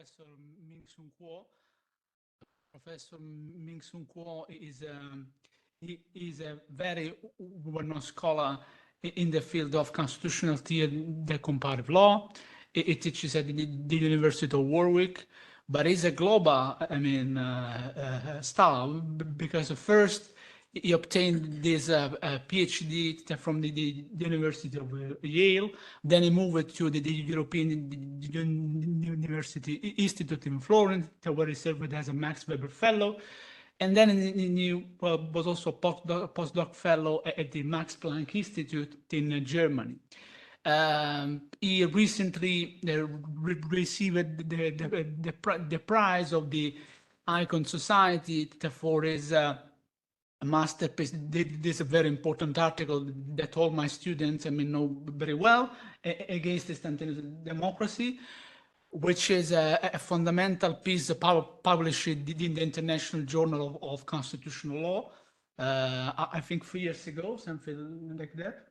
Professor Ming-Sung Kuo. Professor Ming-Sung Kuo is a very well-known scholar in the field of constitutional theory and comparative law. He teaches at the University of Warwick, but he's a global, star because first he obtained this PhD from the University of Yale. Then he moved to the European University Institute in Florence, where he served as a Max Weber Fellow. And then he was also a postdoc fellow at the Max Planck Institute in Germany. He recently received the prize of the Icon Society for his masterpiece. This is a very important article that all my students know very well, against instantaneous democracy, which is a fundamental piece published in the International Journal of Constitutional Law, I think 3 years ago, something like that.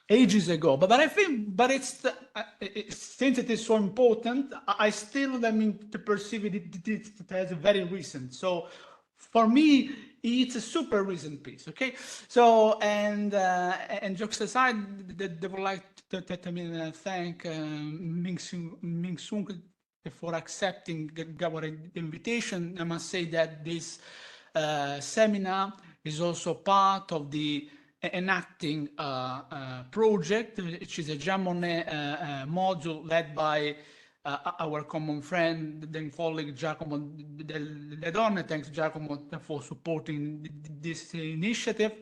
Ages ago, but I think, since it is so important, I still to perceive it as very recent. So for me, it's a super recent piece. Okay, so and jokes aside, they would like to thank Ming-Sung for accepting our invitation. I must say that this seminar is also part of the enacting project, which is a Jean Monnet module led by our common friend and colleague Giacomo Delle Donne. Thanks, Giacomo, for supporting this initiative.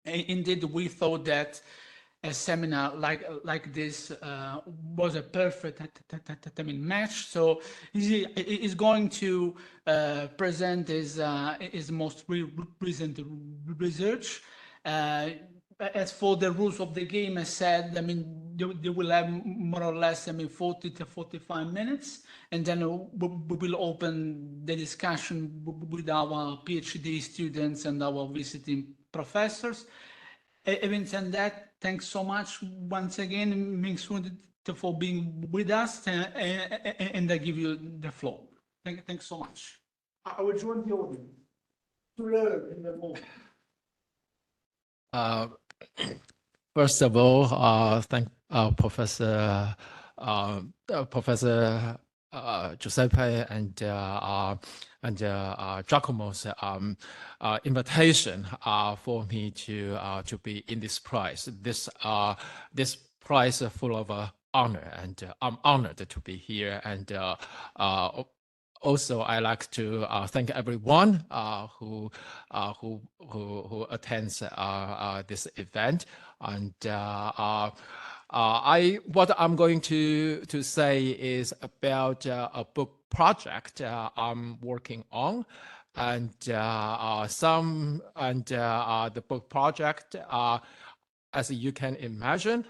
Indeed, we thought that a seminar like this was a perfect match. So he's going to present his most recent research. As for the rules of the game, as said, they will have more or less 40 to 45 minutes, and then we will open the discussion with our PhD students and our visiting professors. Having said that, thanks so much once again, Ming-Sung, for being with us, and I give you the floor. Thanks so much. I will join the audience to learn in the moment. First of all, thank Professor Giuseppe and Giacomo's invitation for me to be in this prize. This prize is full of honor, and I'm honored to be here. And also, I like to thank everyone who attends this event. And what I'm going to say is about a book project I'm working on, and the book project, as you can imagine,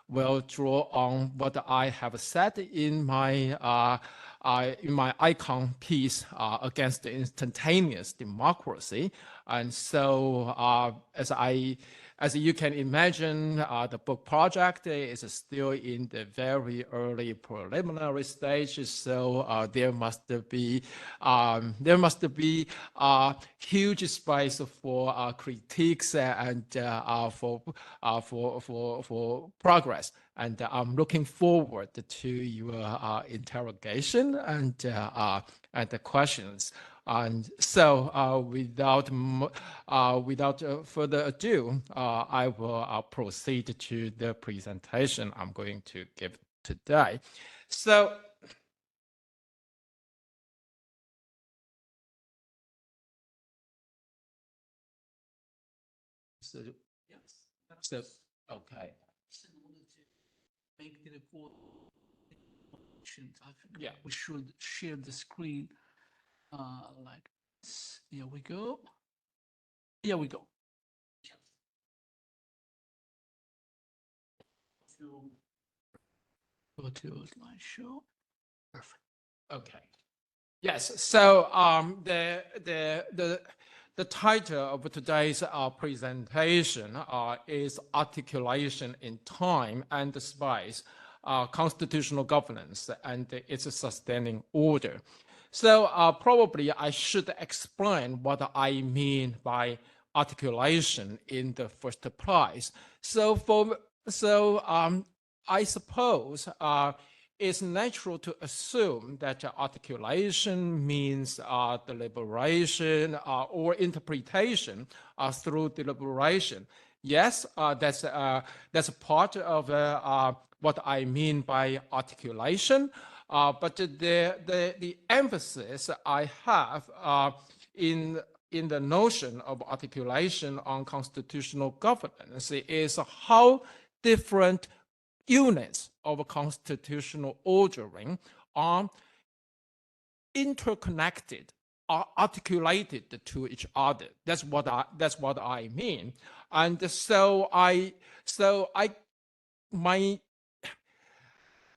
will draw on what I have said in my icon piece against the instantaneous democracy. And so as you can imagine, the book project is still in the very early preliminary stages. So there must be huge space for critiques and for progress. And I'm looking forward to your interrogation and the questions. And so, without further ado, I will proceed to the presentation I'm going to give today. So, okay. Make the report. Yeah, we should share the screen like this. Here we go. Here we go. Go to slideshow. Perfect. Okay. Yes. So the title of today's presentation is Articulation in Time and Space, constitutional governance and its sustaining order. So probably I should explain what I mean by articulation in the first place. I suppose it's natural to assume that articulation means deliberation or interpretation through deliberation. Yes, that's a part of what I mean by articulation. But the emphasis I have in the notion of articulation on constitutional governance is how different units of constitutional ordering are interconnected, are articulated to each other. That's what I mean. And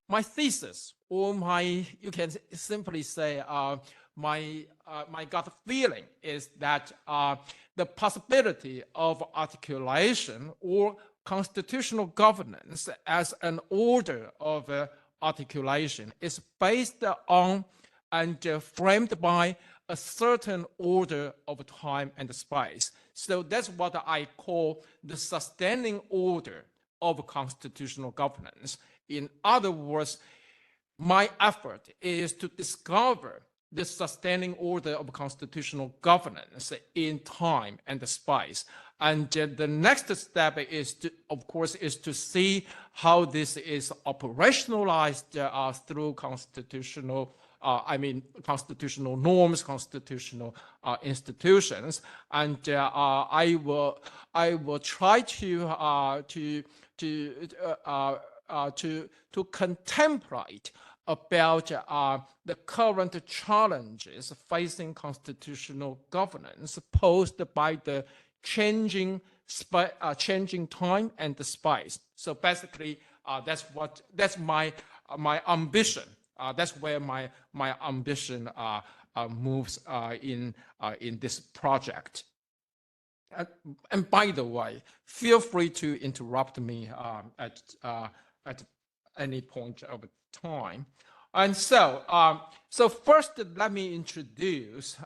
my thesis, or you can simply say my gut feeling is that the possibility of articulation or constitutional governance as an order of articulation is based on and framed by a certain order of time and space. So that's what I call the sustaining order of constitutional governance. In other words, my effort is to discover the sustaining order of constitutional governance in time and space. And the next step is to, of course, is to see how this is operationalized through constitutional norms, constitutional institutions, and I will try to contemplate about the current challenges facing constitutional governance posed by the changing time and the space. So basically, that's my ambition. That's where my ambition moves in this project. And by the way, feel free to interrupt me at any point of time. And so first, let me introduce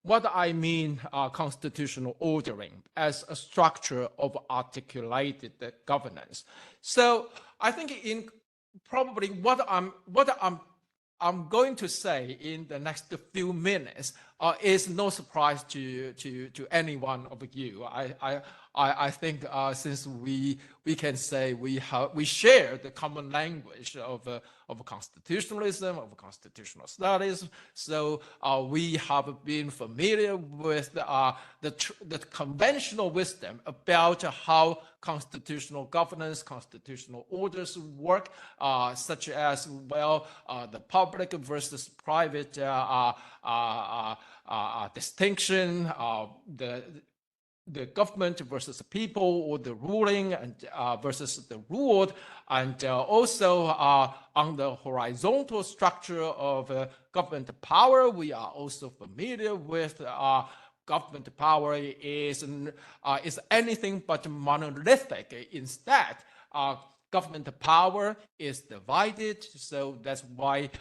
what I mean constitutional ordering as a structure of articulated governance. So I think in probably what I'm going to say in the next few minutes is no surprise to any one of you. I think since we can say we share the common language of constitutionalism, of constitutional studies, so we have been familiar with the conventional wisdom about how constitutional governance, constitutional orders work, such as the public versus private distinction, the government versus the people, or the ruling and versus the ruled, and also on the horizontal structure of government power, we are also familiar with government power is anything but monolithic. Instead, government power is divided, so that's why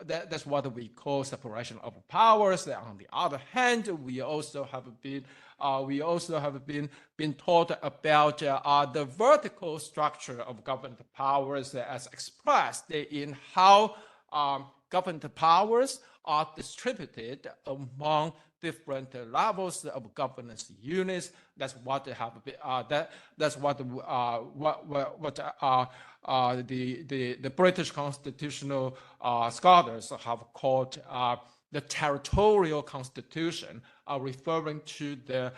that's what we call separation of powers. On the other hand, we also have been taught about the vertical structure of government powers as expressed in how government powers are distributed among different levels of governance units. That's what they have been, that's what the British constitutional scholars have called the territorial constitution, referring to the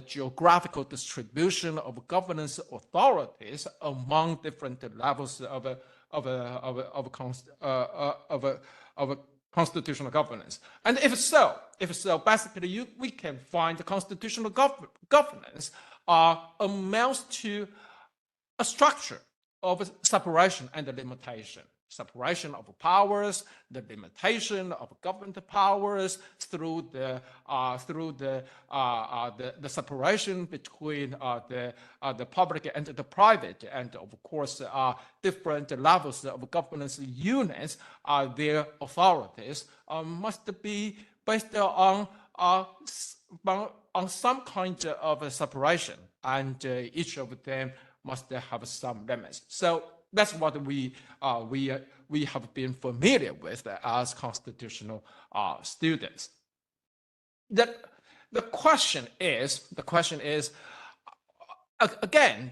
geographical distribution of governance authorities among different levels of constitutional governance. And if so, basically we can find the constitutional governance amounts to a structure of separation and limitation. separation of powers, the limitation of government powers through the separation between the public and the private, and of course different levels of governance units, their authorities must be based on some kind of a separation, and each of them must have some limits. So that's what we have been familiar with as constitutional students. The question is again,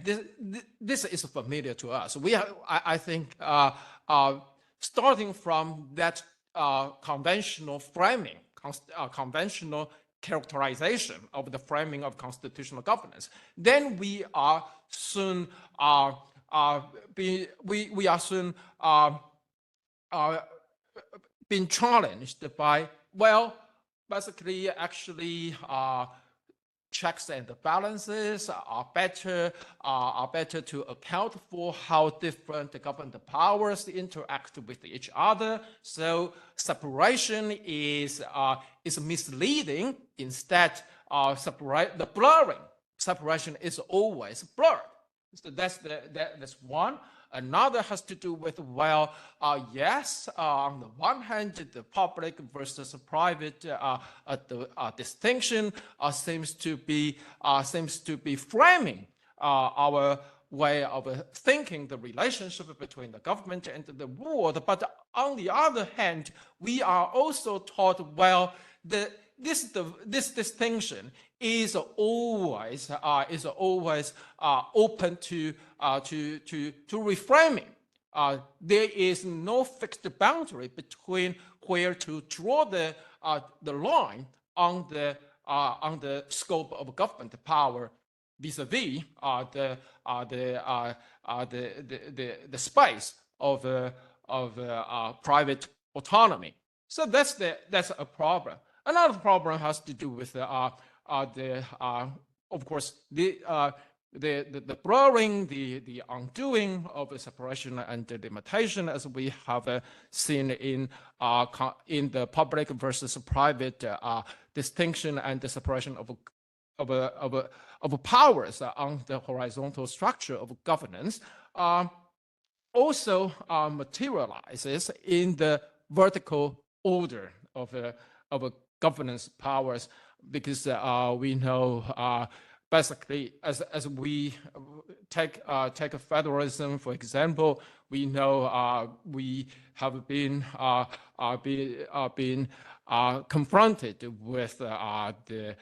this is familiar to us. I think starting from that conventional framing, conventional characterization of the framing of constitutional governance, then we are soon being challenged by, well, basically, actually, checks and balances are better to account for how different government powers interact with each other. So separation is misleading. Instead, the blurring. Separation is always blurred. So that's one. Another has to do with, well, yes, on the one hand, the public versus private distinction seems to be framing our way of thinking the relationship between the government and the world. But on the other hand, we are also taught, well, this distinction is always open to reframing. There is no fixed boundary between where to draw the line on the scope of government power vis-a-vis the space of private autonomy. So that's a problem. Another problem has to do with of course the blurring, the undoing of the separation and the limitation, as we have seen in the public versus private distinction and the separation of powers on the horizontal structure of governance, also materializes in the vertical order of governance powers, because we know basically, as we take a federalism, for example, we know we have been confronted with the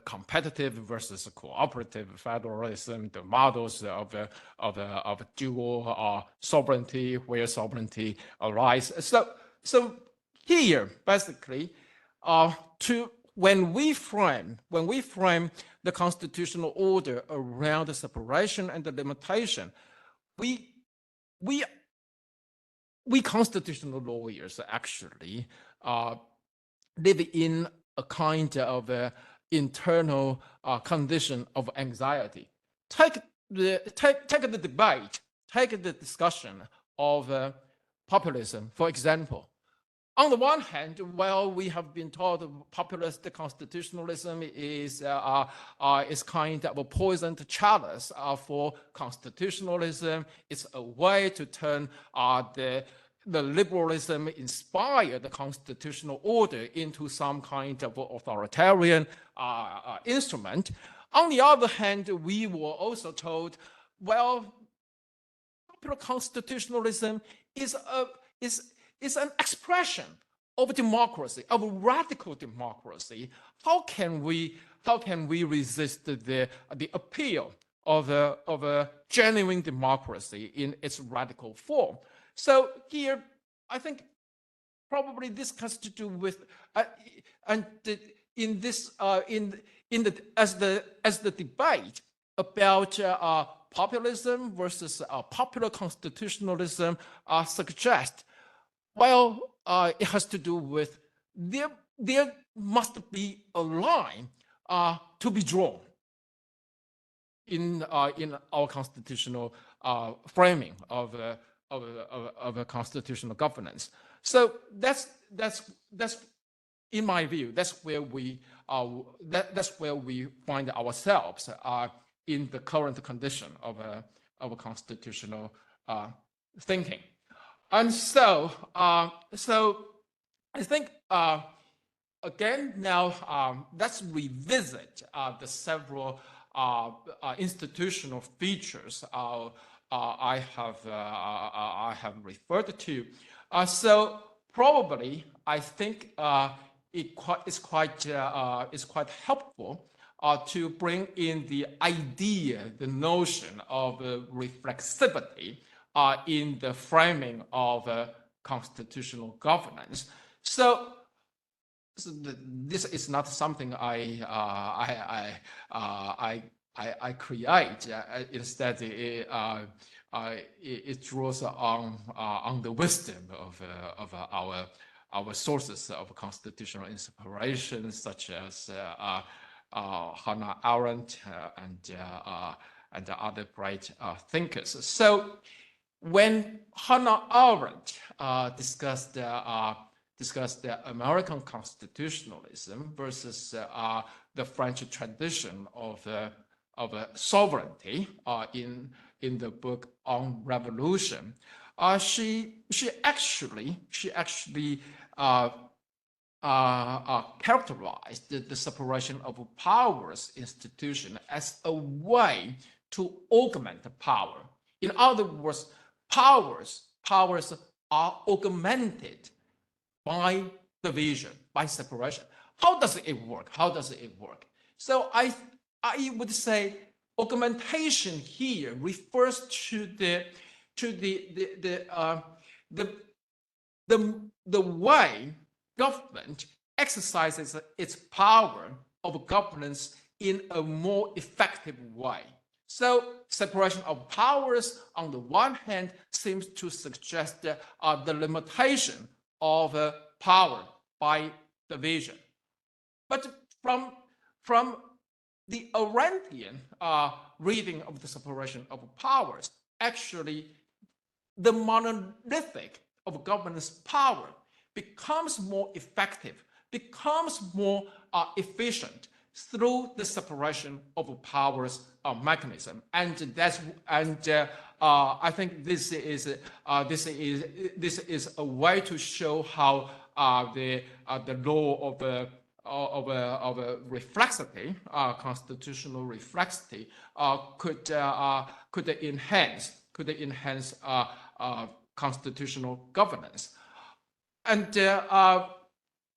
competitive versus cooperative federalism, the models of dual sovereignty, where sovereignty arises. So here, basically, when we frame the constitutional order around the separation and the limitation, we constitutional lawyers actually live in a kind of internal condition of anxiety. Take the debate, take the discussion of populism, for example. On the one hand, well, we have been taught populist constitutionalism is kind of a poisoned chalice for constitutionalism. It's a way to turn the liberalism-inspired constitutional order into some kind of authoritarian instrument. On the other hand, we were also told, well, popular constitutionalism is an expression of democracy, of radical democracy. How can we resist the appeal of a genuine democracy in its radical form? So here, I think probably this has to do with as the debate about populism versus popular constitutionalism suggests. Well, it has to do with there must be a line to be drawn in our constitutional framing of of a constitutional governance. So that's in my view, that's where we find ourselves in the current condition of a constitutional thinking. And so I think again now let's revisit the several institutional features I have referred to. So probably I think it's quite helpful to bring in the idea, the notion of reflexivity in the framing of constitutional governance. So this is not something I create. Instead, it draws on the wisdom of our sources of constitutional inspiration, such as Hannah Arendt and other great thinkers. So when Hannah Arendt discussed the American constitutionalism versus the French tradition of sovereignty in the book on revolution, she actually characterized the separation of powers institution as a way to augment power. In other words, powers are augmented by division, by separation. How does it work? So I would say augmentation here refers to the way government exercises its power of governance in a more effective way. So separation of powers on the one hand seems to suggest the limitation of power by division. But from the Arendtian reading of the separation of powers, actually the monolithic of governance power becomes more effective, becomes more efficient through the separation of powers mechanism, and I think this is a way to show how the law of reflexity, constitutional reflexity, could enhance constitutional governance. And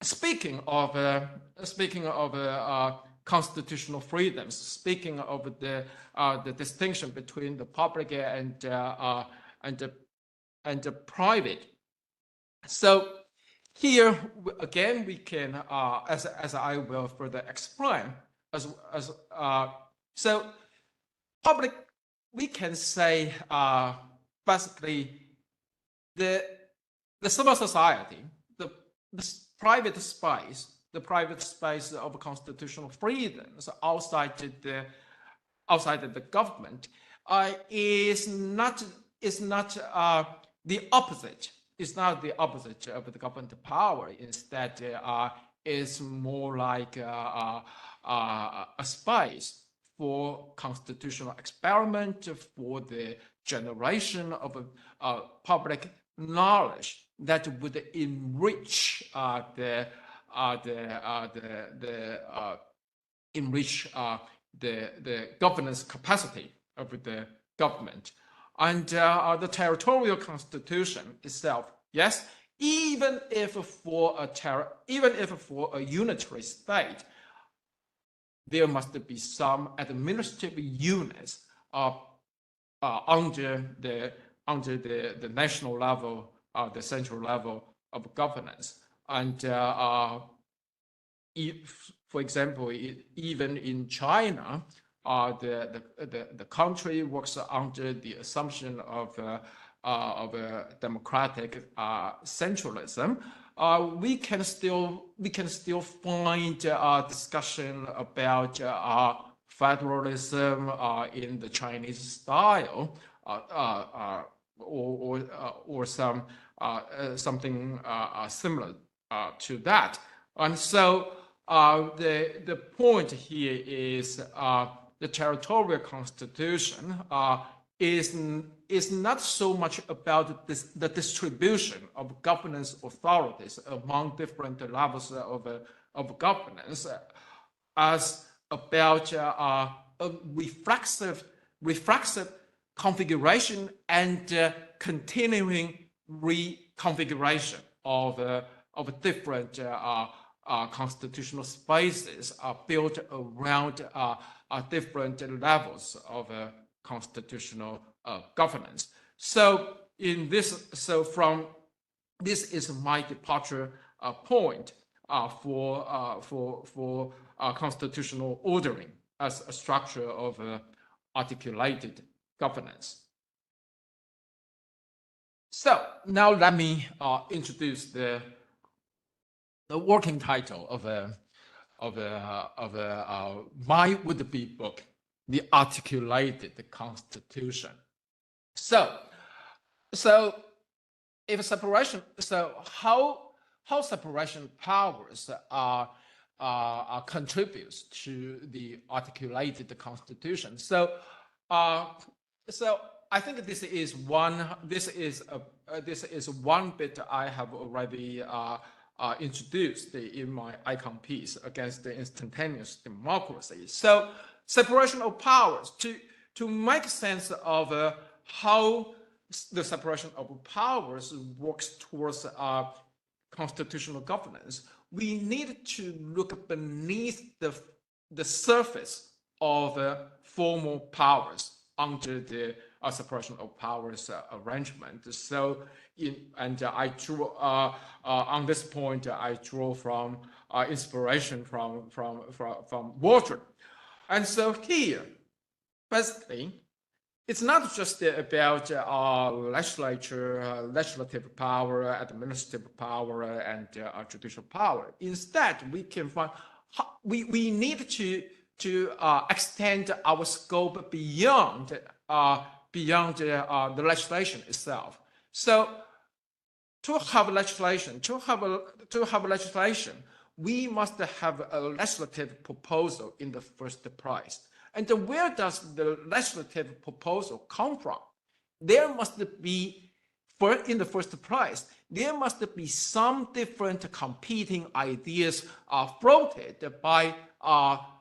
speaking of constitutional freedoms, speaking of the distinction between the public and the private. So here again we can, as I will further explain, so public, we can say basically the civil society, the private space of constitutional freedoms outside the government is not the opposite. It's not the opposite of the government power. Instead, is more like a space for constitutional experiment, for the generation of public knowledge that would enrich the governance capacity of the government. And the territorial constitution itself, yes, even if for a unitary state, there must be some administrative units under the national level, the central level of governance. And if, for example, even in China, the country works under the assumption of a democratic centralism. We can still find discussion about federalism in the Chinese style or something similar to that. And so the point here is the territorial constitution is not so much about the distribution of governance authorities among different levels of governance as about a reflexive configuration and continuing reconfiguration of different constitutional spaces built around different levels of constitutional governance. So this is my departure point for constitutional ordering as a structure of articulated governance. So now let me introduce the working title of my would-be book, The Articulated Constitution. So if separation, so how separation powers contributes to the articulated constitution. So I think this is one bit I have already introduced in my icon piece against the instantaneous democracy. So separation of powers, to make sense of how the separation of powers works towards constitutional governance, we need to look beneath the surface of formal powers under the separation of powers arrangement. So, I drew on this point. I draw from inspiration from Warwick, and so here, basically, it's not just about legislative power, administrative power, and judicial power. Instead, we can find we need to extend our scope beyond the legislation itself. So, to have legislation, we must have a legislative proposal in the first place. And where does the legislative proposal come from? There must be, in the first place, there must be some different competing ideas floated by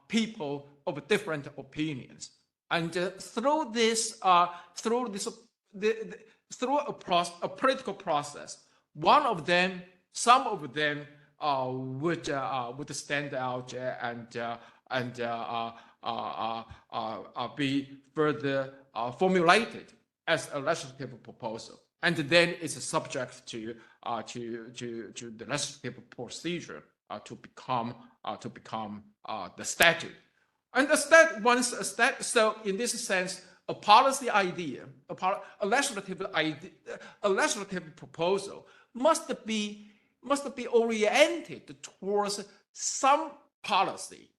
people of different opinions. And through a political process, some of them would stand out and be further formulated as a legislative proposal, and then it's subject to the legislative procedure to become the statute. And so in this sense, a policy idea, a legislative proposal must be oriented towards some policy.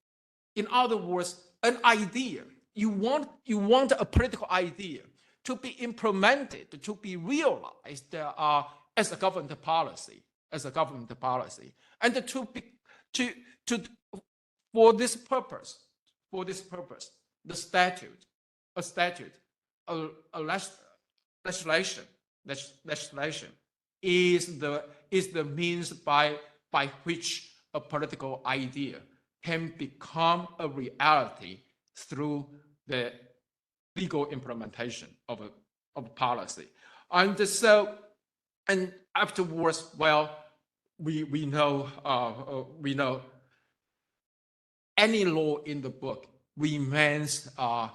In other words, an idea. You want a political idea to be implemented, to be realized as a government policy, and for this purpose, the statute, legislation is the means by which a political idea can become a reality through the legal implementation of a policy. And so, and afterwards, well, we know any law in the book remains a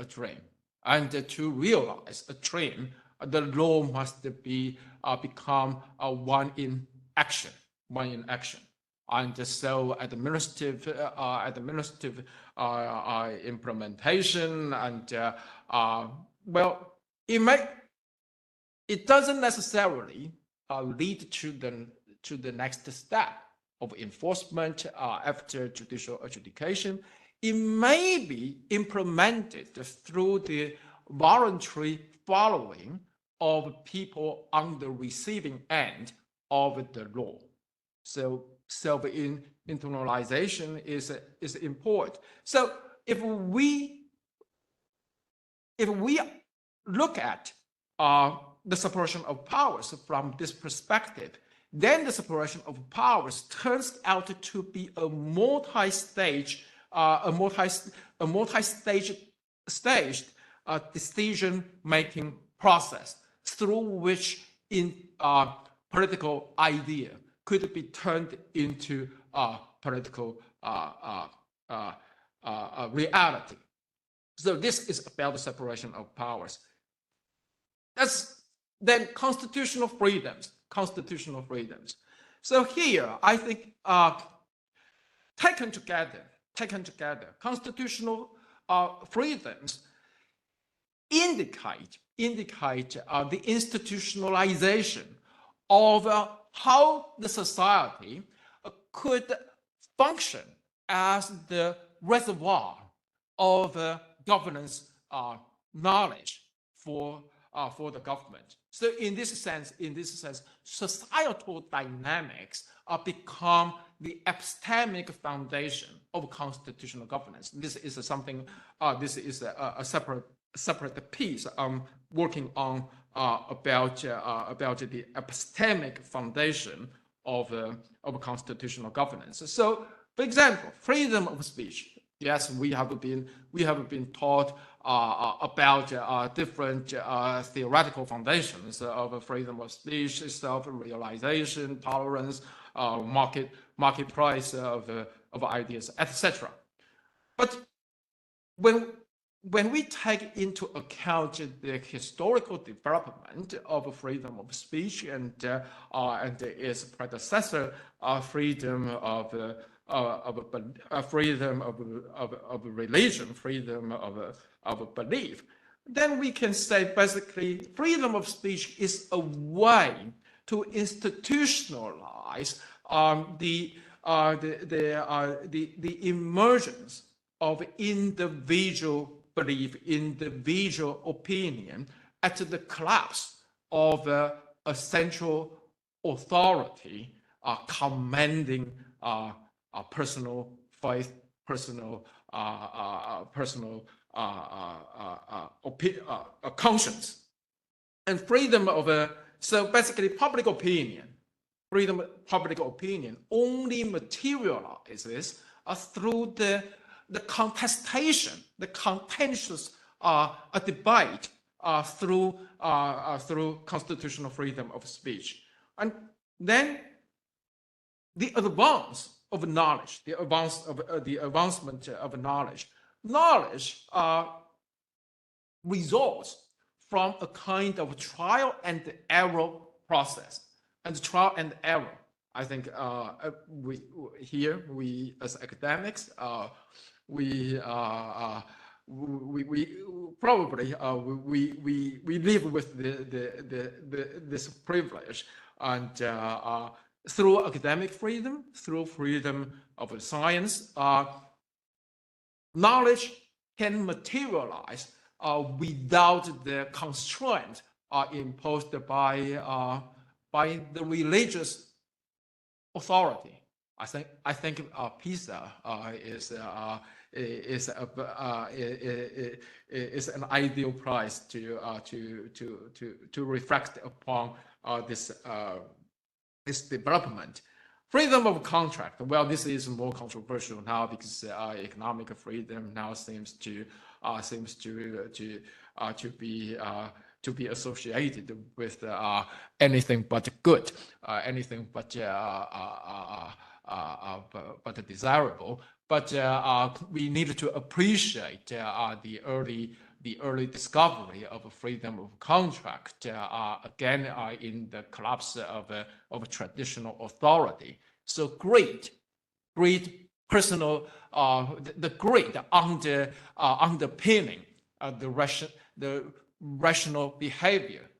dream. And to realize a dream, the law must become one in action. And so administrative implementation, and well, it doesn't necessarily lead to the next step of enforcement after judicial adjudication. It may be implemented through the voluntary following of people on the receiving end of the law. So self-internalization is important. So if we look at the separation of powers from this perspective, then the separation of powers turns out to be a multi-staged decision-making process through which political idea could be turned into political reality. So this is about the separation of powers. That's then constitutional freedoms. So here, I think taken together, constitutional freedoms indicate the institutionalization of how the society could function as the reservoir of governance knowledge for the government. So in this sense, societal dynamics become the epistemic foundation of constitutional governance. This is something. This is a separate piece I'm working on about the epistemic foundation of constitutional governance. So, for example, freedom of speech. Yes, we have been taught about different theoretical foundations of freedom of speech, self-realization, tolerance, market price of ideas, etc. But when we take into account the historical development of freedom of speech and its predecessor, freedom of freedom of religion, freedom of belief, then we can say basically freedom of speech is a way to institutionalize the emergence of individual belief, individual opinion at the collapse of a central authority commanding personal faith, personal conscience, and freedom of so basically public opinion. Freedom of public opinion only materializes through the contestation, the contentious debate through constitutional freedom of speech, and then the advance of knowledge, the advancement of knowledge. Knowledge results from a kind of trial and error process, and trial and error. I think we as academics we probably we live with this privilege, and through academic freedom, through freedom of science, knowledge can materialize without the constraint imposed by the religious authority. I think PISA is an ideal prize to reflect upon this development. Freedom of contract. Well, this is more controversial now because economic freedom now seems to be associated with anything but good, anything but desirable. But we need to appreciate the early discovery of freedom of contract again in the collapse of traditional authority. So great personal, the great underpinning the rational behavior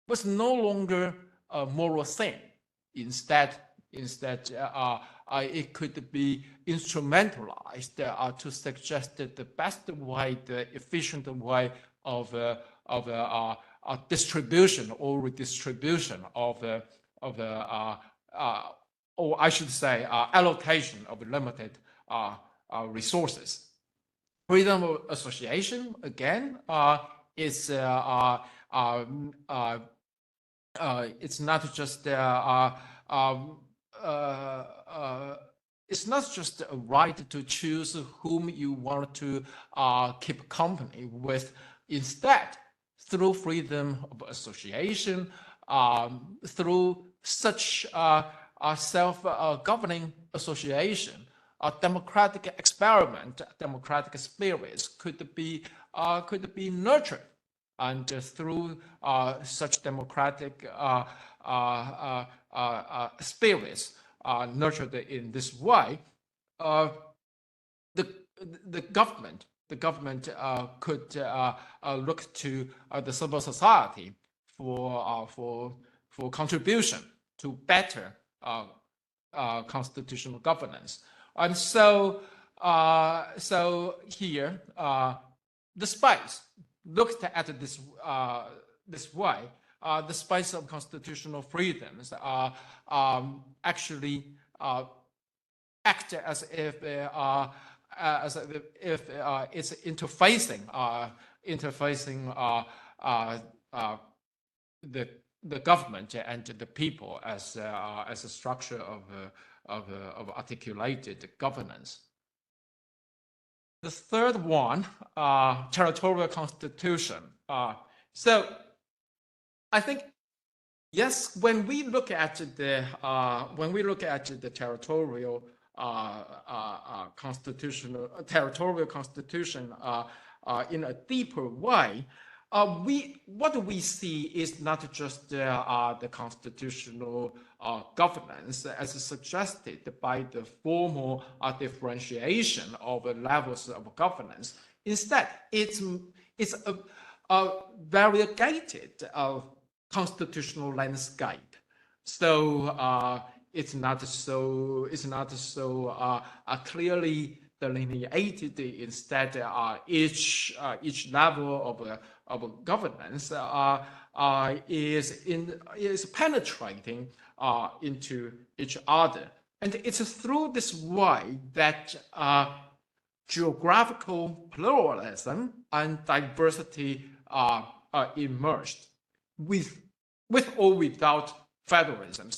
was no longer a moral sin. Instead, it could be instrumentalized to suggest the best way, the efficient way of distribution or redistribution of the or I should say allocation of limited resources. Freedom of association again is it's not just it's not just a right to choose whom you want to keep company with. Instead, through freedom of association, through such self-governing association, a democratic experiment, democratic spirits could be nurtured, and through such democratic spirits nurtured in this way, the government could look to the civil society for contribution to better constitutional governance. And so here the space looked at this this way, the space of constitutional freedoms actually act as if it's interfacing the government and the people as a structure of articulated governance. The third one, territorial constitution. So I think, yes, when we look at the territorial constitution in a deeper way, what we see is not just the constitutional governance as suggested by the formal differentiation of levels of governance. Instead, it's a variegated constitutional landscape. So it's not so clearly delineated. Instead, each level of governance is penetrating into each other, and it's through this way that geographical pluralism and diversity emerged, with or without federalism.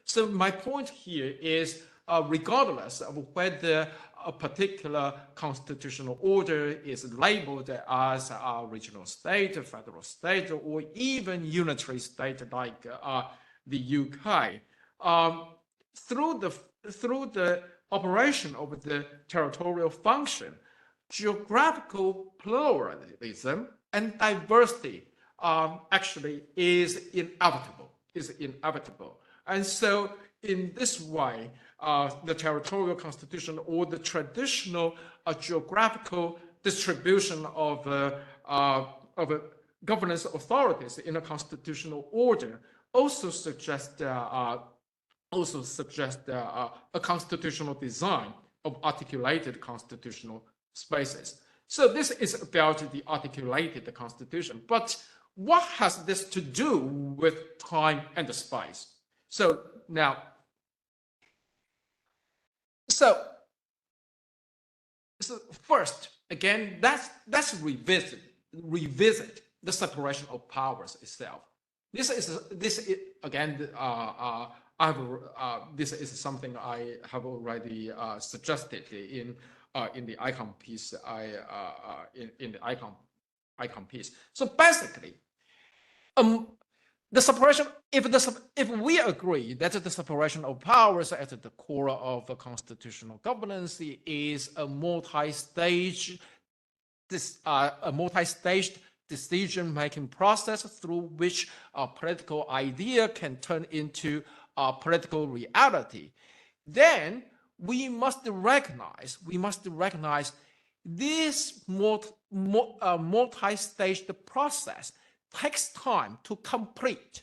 So my point here is, regardless of whether a particular constitutional order is labeled as a regional state, a federal state, or even unitary state like the UK, through the operation of the territorial function, geographical pluralism and diversity actually is inevitable. And so in this way, the territorial constitution, or the traditional geographical distribution of governance authorities in a constitutional order, also suggests a constitutional design of articulated constitutional spaces. So this is about the articulated constitution. But what has this to do with time and space? So now, so first, again, let's revisit the separation of powers itself. This is again, this is something I have already suggested in the icon piece. In the icon piece. So basically, the separation. If we agree that the separation of powers at the core of the constitutional governance is a multi-staged decision-making process through which a political idea can turn into a political reality, then we must recognize this multi-staged process takes time to complete.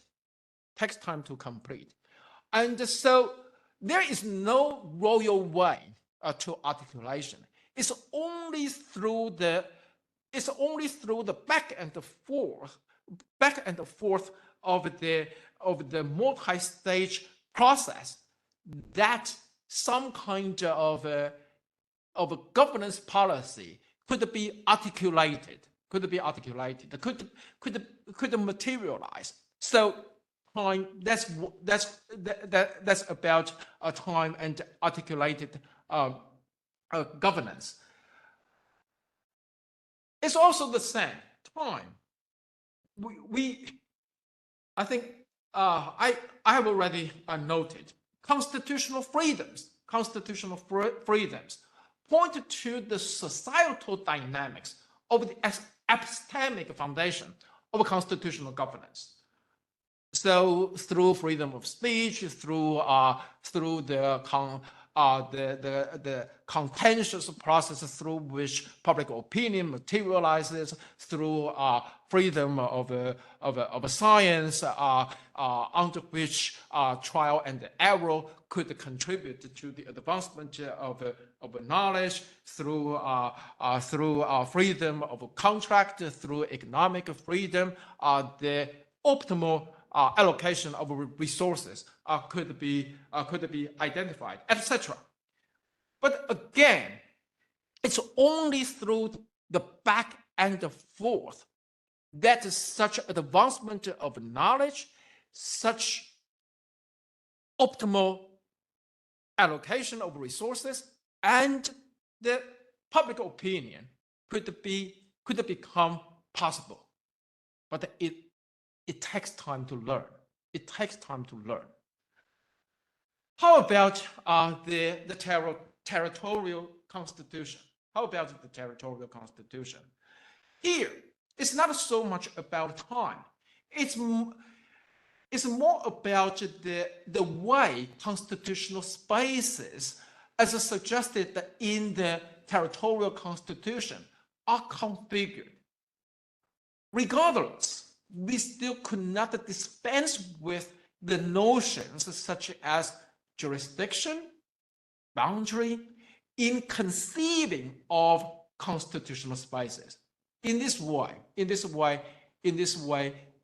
And so there is no royal way to articulation. It's only through the back and forth back and forth of the multi-stage process that some kind of a governance policy could be articulated, could materialize. So time, that's about time and articulated governance. It's also the same time. I think I have already noted constitutional freedoms point to the societal dynamics of the epistemic foundation of constitutional governance. So through freedom of speech, through the contentious process through which public opinion materializes, through freedom of science, under which trial and error could contribute to the advancement of knowledge, through freedom of contract, through economic freedom, the optimal allocation of resources could be identified, etc. But again, it's only through the back and forth that such advancement of knowledge, such optimal allocation of resources, and the public opinion could become possible. But it takes time to learn. It takes time to learn. How about the territorial constitution? How about the territorial constitution? Here, it's not so much about time. It's more about the way constitutional spaces, as suggested in the territorial constitution, are configured. Regardless, we still could not dispense with the notions such as jurisdiction, boundary, in conceiving of constitutional spaces. In this way,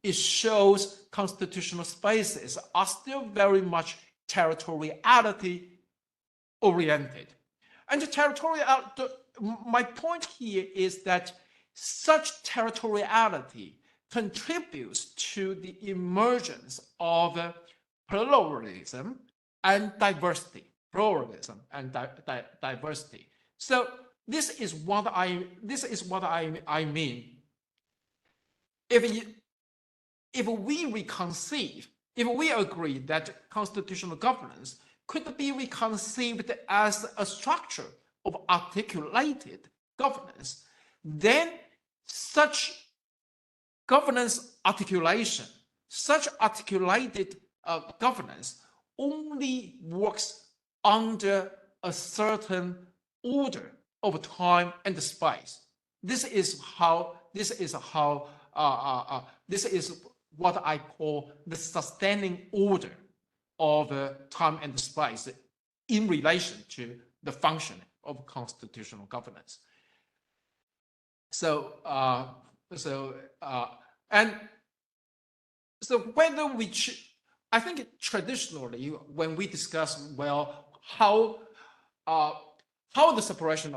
it shows constitutional spaces are still very much territoriality oriented. And my point here is that such territoriality contributes to the emergence of pluralism and diversity. So this is what I mean. If we agree that constitutional governance could be reconceived as a structure of articulated governance, then such governance articulation, such articulated governance only works under a certain order of time and space. This is what I call the sustaining order of time and space in relation to the function of constitutional governance. So whether I think traditionally when we discuss how the separation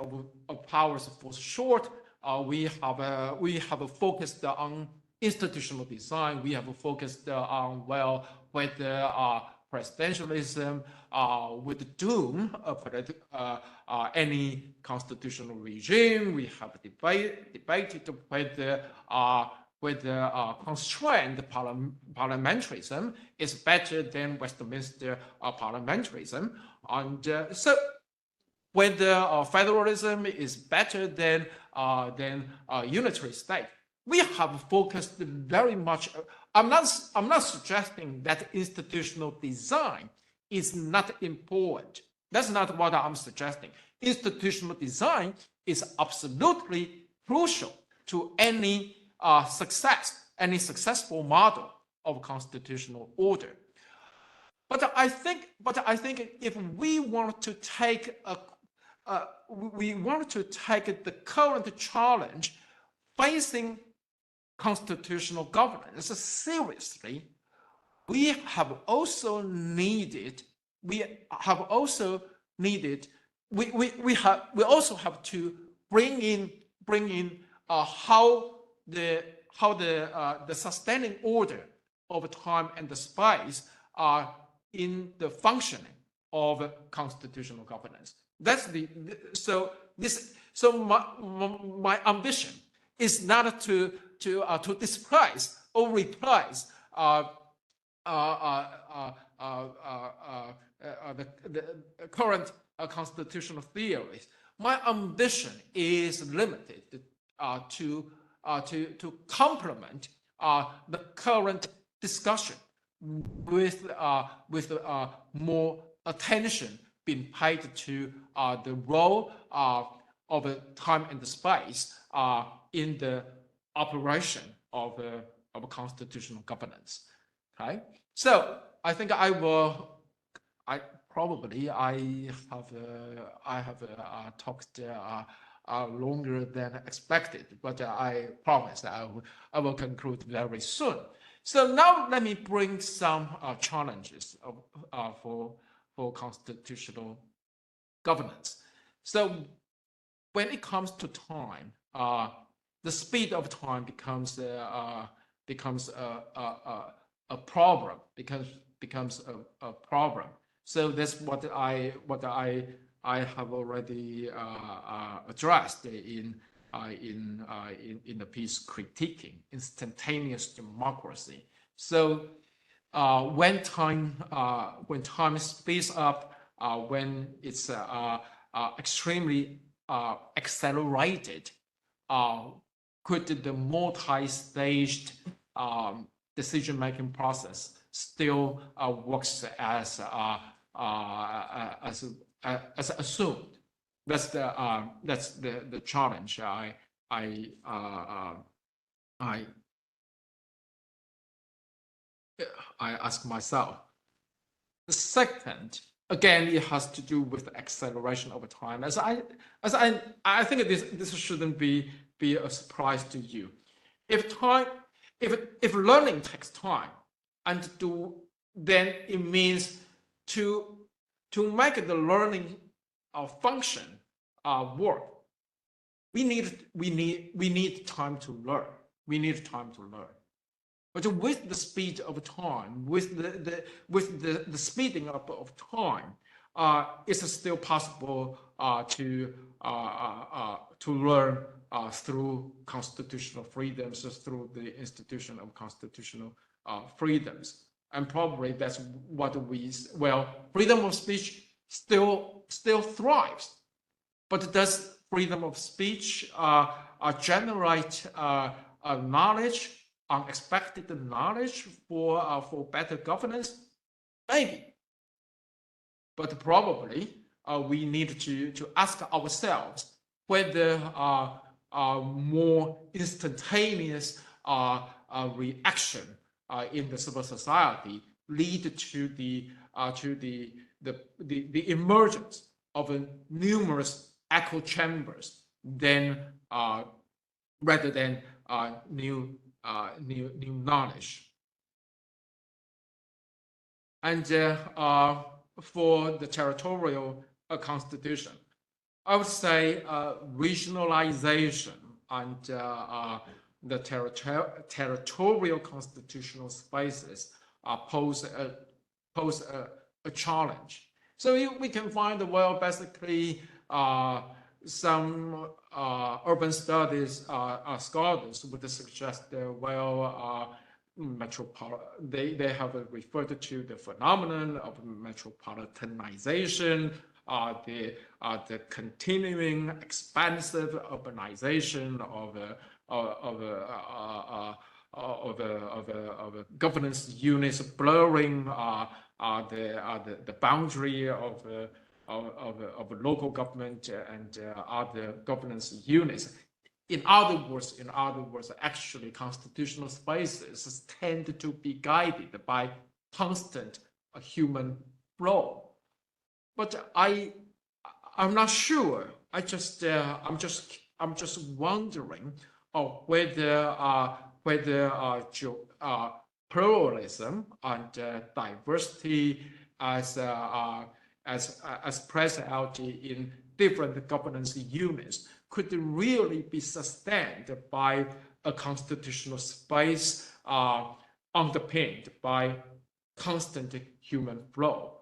of powers falls short, we have focused on institutional design. We have focused on whether presidentialism would doom any constitutional regime. We have debated whether constrained parliamentarism is better than Westminster parliamentarism, and so whether federalism is better than unitary state. We have focused very much. I'm not suggesting that institutional design is not important. That's not what I'm suggesting. Institutional design is absolutely crucial to any successful model of constitutional order. But I think if we want to take the current challenge facing constitutional governance seriously, we also have to bring in how the sustaining order of time and the space are in the functioning of constitutional governance. That's so my ambition is not to displace or replace the current constitutional theories. My ambition is limited to complement the current discussion with more attention being paid to the role of time and space in the operation of constitutional governance. Okay, so I think I have talked longer than expected, but I promise I will conclude very soon. So now let me bring some challenges for constitutional governance. So when it comes to time, the speed of time becomes a problem. Becomes a problem. So that's what I have already addressed in the piece critiquing instantaneous democracy. So when time speeds up, when it's extremely accelerated, could the multi-staged decision-making process still works as assumed? That's the challenge I ask myself. The second, again, it has to do with the acceleration over time. As I think this shouldn't be a surprise to you. If learning takes time, then it means to make the learning function work. We need time to learn. We need time to learn. But with the speed of time, with the speeding up of time, it's still possible to learn through constitutional freedoms, through the institution of constitutional freedoms. And probably that's what freedom of speech still thrives. But does freedom of speech generate knowledge, unexpected knowledge for better governance? Maybe. But probably we need to ask ourselves whether more instantaneous reaction in the civil society lead to the emergence of numerous echo chambers rather than new knowledge. And for the territorial constitution, I would say regionalization and the territorial constitutional spaces pose a challenge. So we can find, basically some urban studies scholars would suggest they have referred to the phenomenon of metropolitanization, the continuing expansive urbanization of governance units, blurring the boundary of local government and other governance units. In other words, actually, constitutional spaces tend to be guided by constant human flow. But I'm not sure. I'm just wondering whether whether pluralism and diversity as present out in different governance units could really be sustained by a constitutional space underpinned by constant human flow.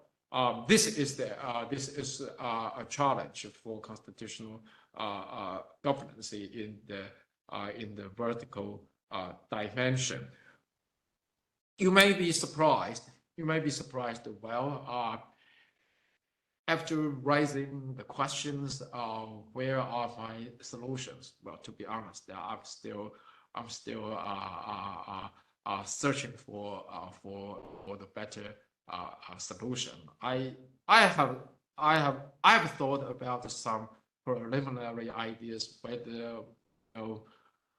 This is a challenge for constitutional governance in the vertical dimension. You may be surprised. Well, after raising the questions, where are my solutions? Well, to be honest, I'm still searching for the better solution. I have thought about some preliminary ideas whether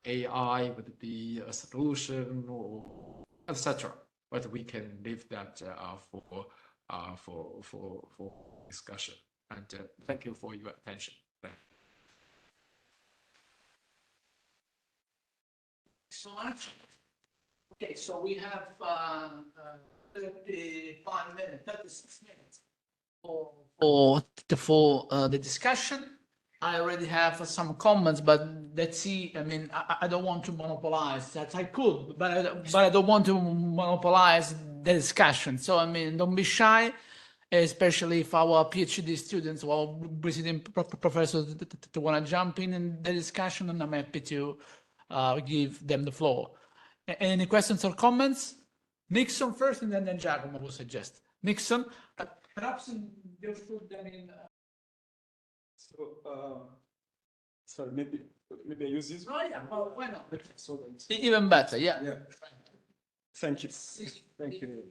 AI would be a solution or etc. But we can leave that for discussion. And thank you for your attention. So much. Okay, so we have 35 minutes, 36 minutes for the discussion. I already have some comments, but let's see. I mean, I don't want to monopolize that. I could, but I don't want to monopolize the discussion. So, I mean, don't be shy, especially if our PhD students or visiting professors want to jump in the discussion, and I'm happy to give them the floor. Any questions or comments? Nixon first, and then Giacomo will suggest. Nixon, perhaps you should, I mean. Sorry, maybe I use this. Oh yeah, well, why not? So Even better, yeah. yeah. Thank you. Thank you.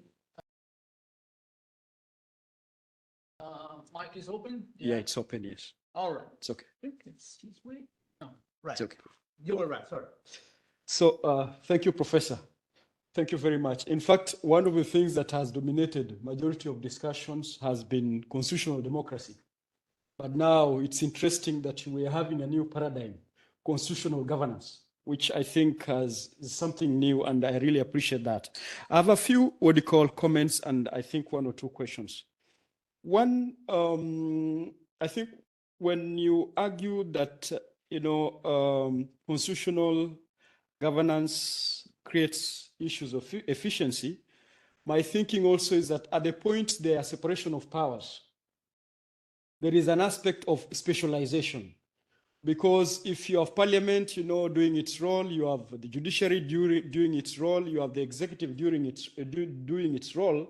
Mic is open? Yeah, it's open. Yes, All right. it's okay. I think it's this way. No, right. It's okay. You were right, sorry. So thank you, Professor. Thank you very much. In fact, one of the things that has dominated majority of discussions has been constitutional democracy. But now it's interesting that we are having a new paradigm, constitutional governance, which I think is something new, and I really appreciate that. I have a few what you call comments, and I think one or two questions. One, I think when you argue that constitutional governance creates issues of efficiency, my thinking also is that at the point there are separation of powers, there is an aspect of specialization. Because if you have parliament, doing its role, you have the judiciary doing its role, you have the executive doing its role,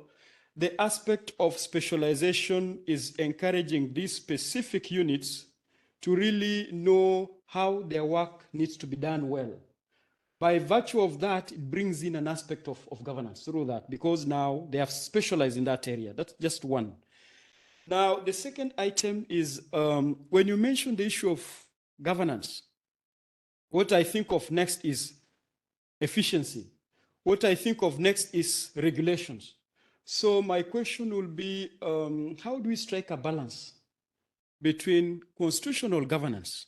the aspect of specialization is encouraging these specific units to really know how their work needs to be done well. By virtue of that, it brings in an aspect of governance through that, because now they have specialized in that area. That's just one. Now, the second item is when you mention the issue of governance, what I think of next is efficiency. What I think of next is regulations. So my question will be, how do we strike a balance between constitutional governance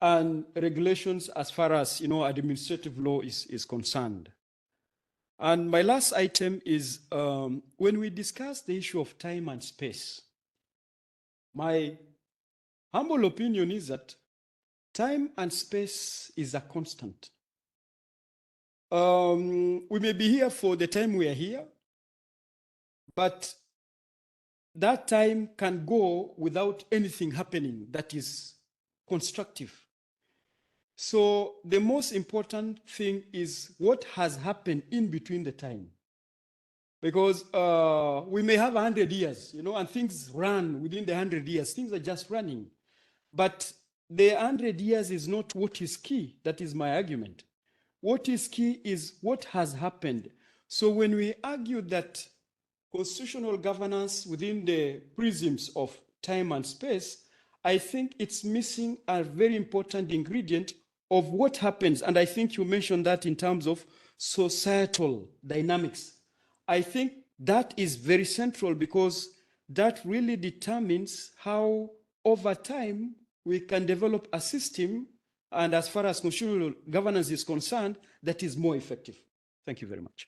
and regulations as far as administrative law is concerned? And my last item is when we discuss the issue of time and space, my humble opinion is that time and space is a constant. We may be here for the time we are here, but that time can go without anything happening that is constructive. So the most important thing is what has happened in between the time. Because we may have 100 years, and things run within the 100 years. Things are just running. But the 100 years is not what is key. That is my argument. What is key is what has happened. So when we argue that constitutional governance within the prisms of time and space, I think it's missing a very important ingredient of what happens. And I think you mentioned that in terms of societal dynamics. I think that is very central, because that really determines how over time we can develop a system And as far as constitutional governance is concerned, that is more effective. Thank you very much.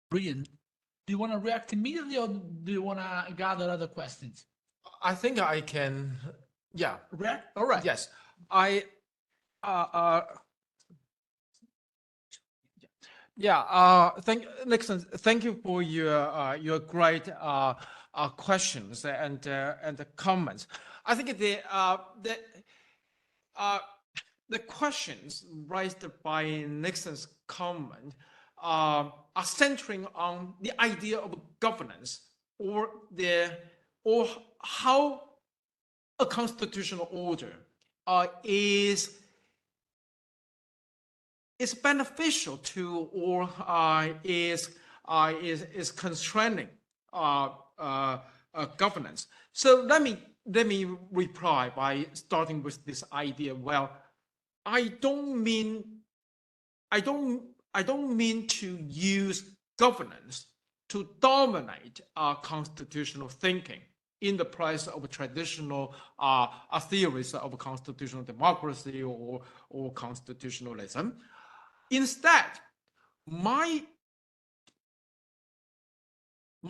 Brilliant. Do you want to react immediately or do you want to gather other questions? I think I can, yeah. React? All right. Yes, Nixon, thank you for your great questions and the comments. I think the questions raised by Nixon's comment are centering on the idea of governance or how a constitutional order is beneficial to or is constraining governance. So let me reply by starting with this idea. Well, I don't mean to use governance to dominate constitutional thinking in the place of traditional theories of constitutional democracy or constitutionalism. Instead, my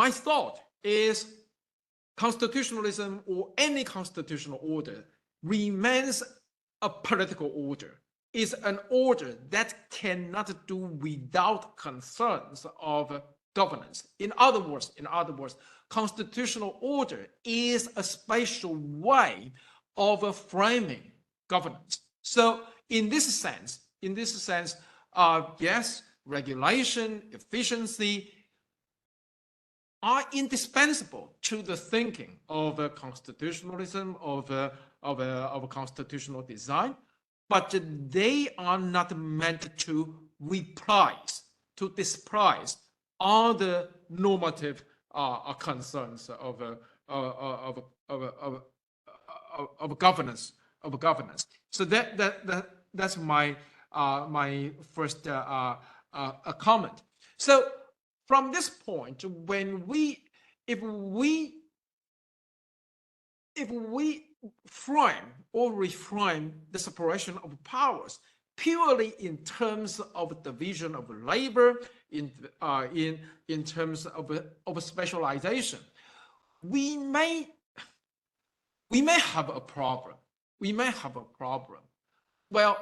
thought is constitutionalism or any constitutional order remains a political order. Is an order that cannot do without concerns of governance. In other words, constitutional order is a spatial way of framing governance. So in this sense, yes, regulation, efficiency are indispensable to the thinking of constitutionalism, of constitutional design, but they are not meant to disprice all the normative concerns of governance. So that's my first comment. So from this point, if we frame or reframe the separation of powers purely in terms of division of labor, in terms of specialization, we may have a problem. Well,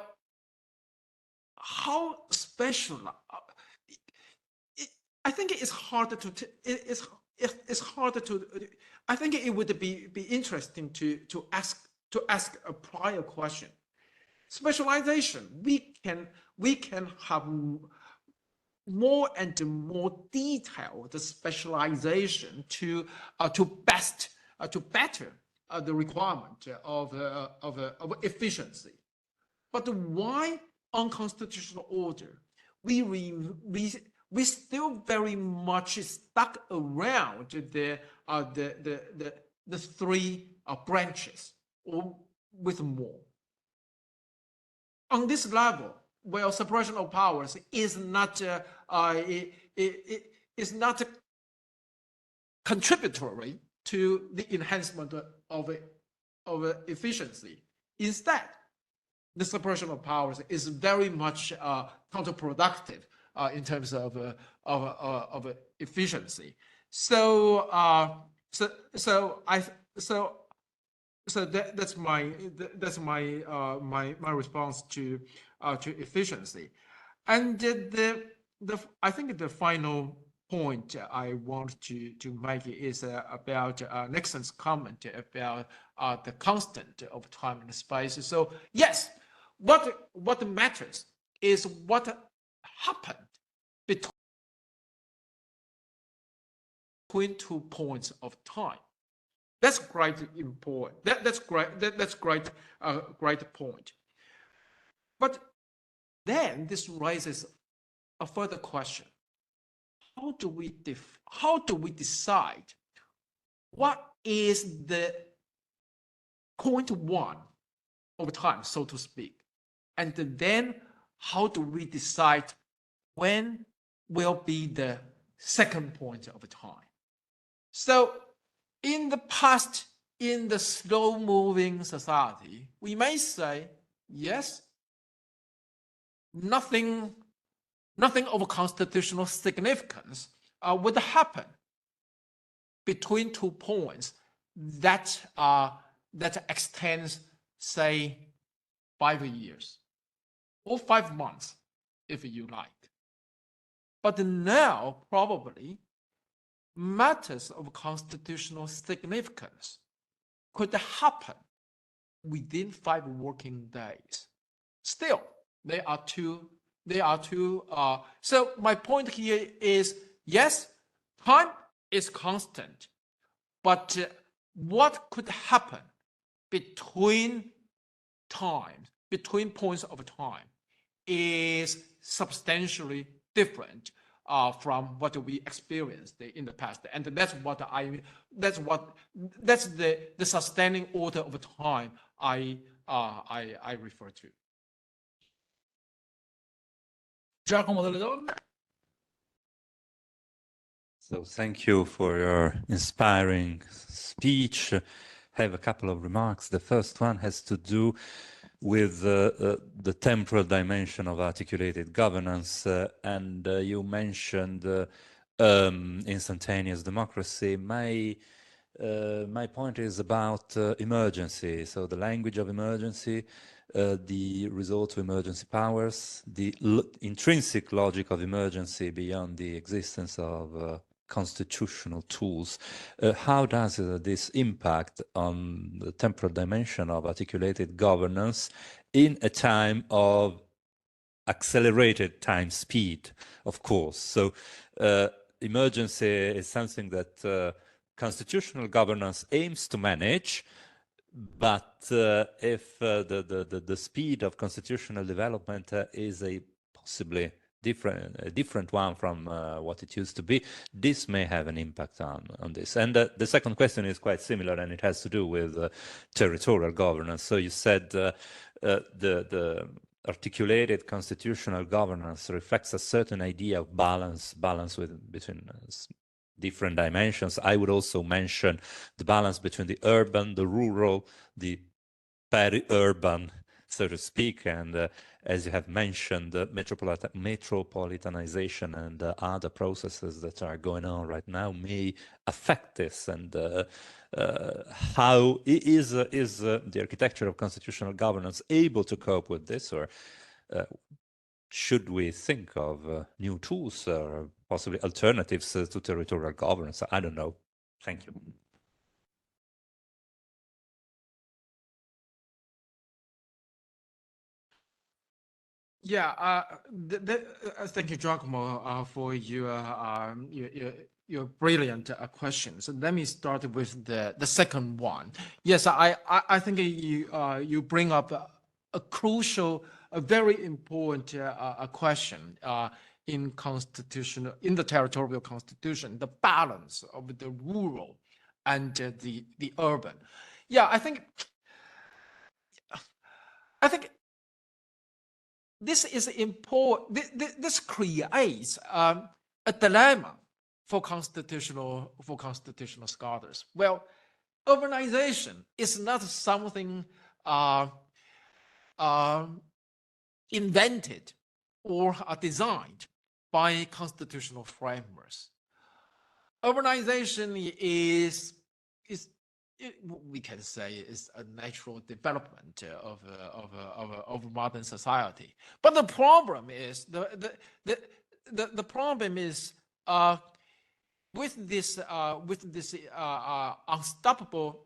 how special? I think it's harder to. It's harder to. I think it would be interesting to ask a prior question. Specialization. We can have more and more detailed specialization to better the requirement of efficiency. But why unconstitutional order? We still very much stuck around the three branches or with more. On this level, well, separation of powers is not contributory to the enhancement of efficiency. Instead, the separation of powers is very much counterproductive in terms of efficiency. So that's my response to efficiency. And I think the final point I want to make is about Nixon's comment about the constant of time and space. So yes, what matters is what happened between 2 points of time. That's quite important. That's great. That's great. Great point. But then this raises a further question: how do we decide what is the point one of time, so to speak, and then how do we decide when will be the second point of time? So in the past in the slow-moving society, we may say, yes, nothing of constitutional significance would happen between 2 points that extends, say, 5 years or 5 months, if you like. But now, probably, matters of constitutional significance could happen within 5 working days. Still, they are two. So my point here is, yes, time is constant, but what could happen between points of time is substantially different from what we experienced in the past, and that's the sustaining order of time I refer to. Giacomo, delle donne? So thank you for your inspiring speech. I have a couple of remarks. The first one has to do with the temporal dimension of articulated governance, and you mentioned instantaneous democracy. My point is about emergency, so the language of emergency, the resort to emergency powers, the intrinsic logic of emergency beyond the existence of constitutional tools. How does this impact on the temporal dimension of articulated governance in a time of accelerated time speed, of course? So emergency is something that constitutional governance aims to manage, but if the speed of constitutional development is a possibly different one from what it used to be, this may have an impact on this. And the second question is quite similar, and it has to do with territorial governance. So you said the articulated constitutional governance reflects a certain idea of balance between different dimensions. I would also mention the balance between the urban, the rural, the peri-urban, so to speak, and as you have mentioned, metropolitanization and other processes that are going on right now may affect this. And how is the architecture of constitutional governance able to cope with this, or should we think of new tools or possibly alternatives to territorial governance? I don't know. Thank you. Yeah, thank you, Giacomo, for your brilliant questions. So let me start with the second one. Yes, I think you bring up a crucial, a very important question in the territorial constitution, the balance of the rural and the urban. Yeah, I think this is important. This creates a dilemma for constitutional scholars. Well, urbanization is not something invented or designed by constitutional frameworks. Urbanization is we can say is a natural development of modern society. But the problem is the problem is with this unstoppable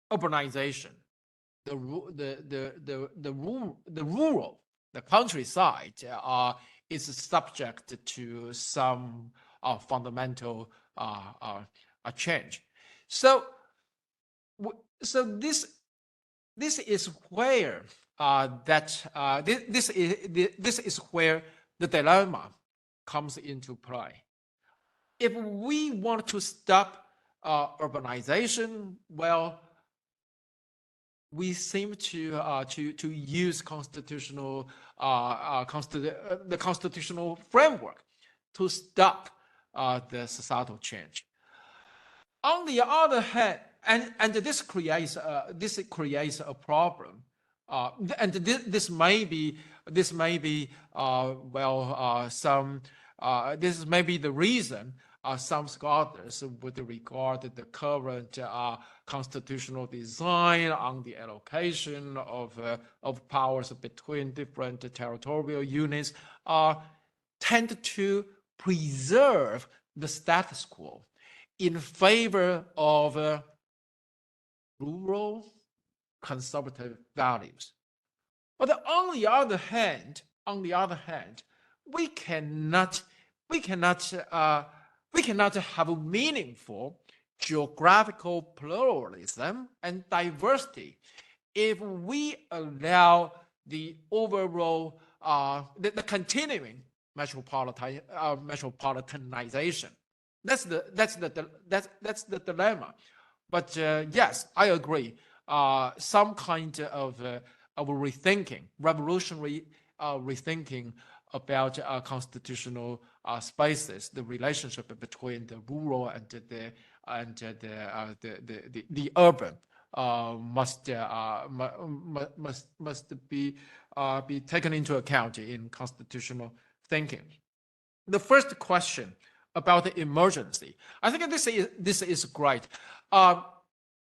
urbanization, the rural, the countryside is subject to some fundamental change. So this is where this is where the dilemma comes into play. If we want to stop urbanization, well, we seem to use the constitutional framework to stop the societal change. On the other hand, and this creates a problem, and this may be this may be the reason some scholars would regard the current constitutional design on the allocation of powers between different territorial units tend to preserve the status quo in favor of rural conservative values. But on the other hand, we cannot have meaningful geographical pluralism and diversity if we allow the overall the continuing metropolitanization. That's the dilemma. But yes, I agree. Some kind of rethinking, revolutionary rethinking about constitutional spaces, the relationship between the rural and the urban must be taken into account in constitutional thinking. The first question about the emergency, I think this is great.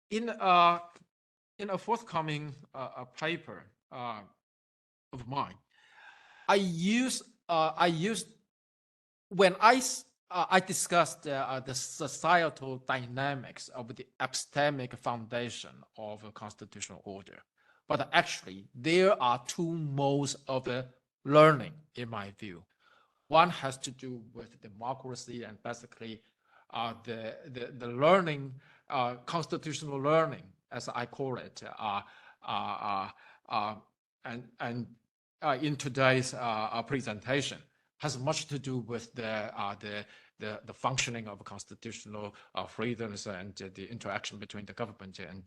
In a forthcoming paper of mine, when I discussed the societal dynamics of the epistemic foundation of a constitutional order. But actually, there are two modes of learning, in my view. One has to do with democracy and basically the learning, constitutional learning, as I call it, and in today's presentation, has much to do with the functioning of constitutional freedoms and the interaction between the government and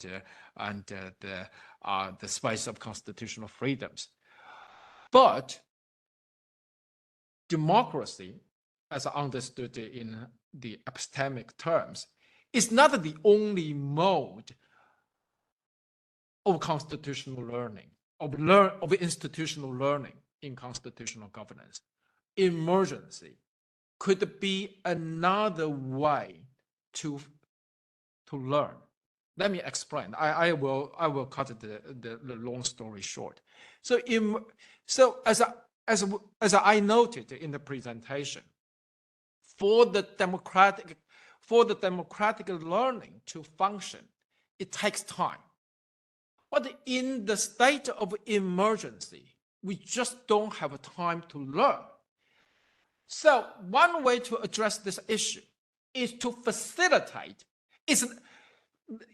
the space of constitutional freedoms. But democracy, as understood in the epistemic terms, is not the only mode of constitutional learning, of institutional learning in constitutional governance. Emergency could be another way to learn. Let me explain. I will cut the long story short. So as I noted in the presentation, for the democratic learning to function, it takes time. But in the state of emergency, we just don't have time to learn. So one way to address this issue is to facilitate.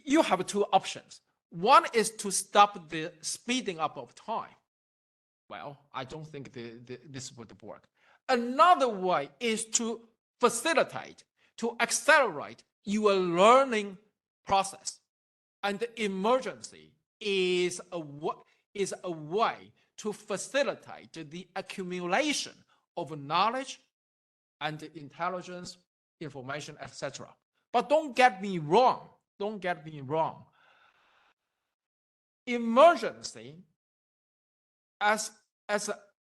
You have two options. One is to stop the speeding up of time. Well, I don't think this would work. Another way is to facilitate, to accelerate your learning process. And the emergency is a way to facilitate the accumulation of knowledge and intelligence, information, etc. But don't get me wrong. Emergency as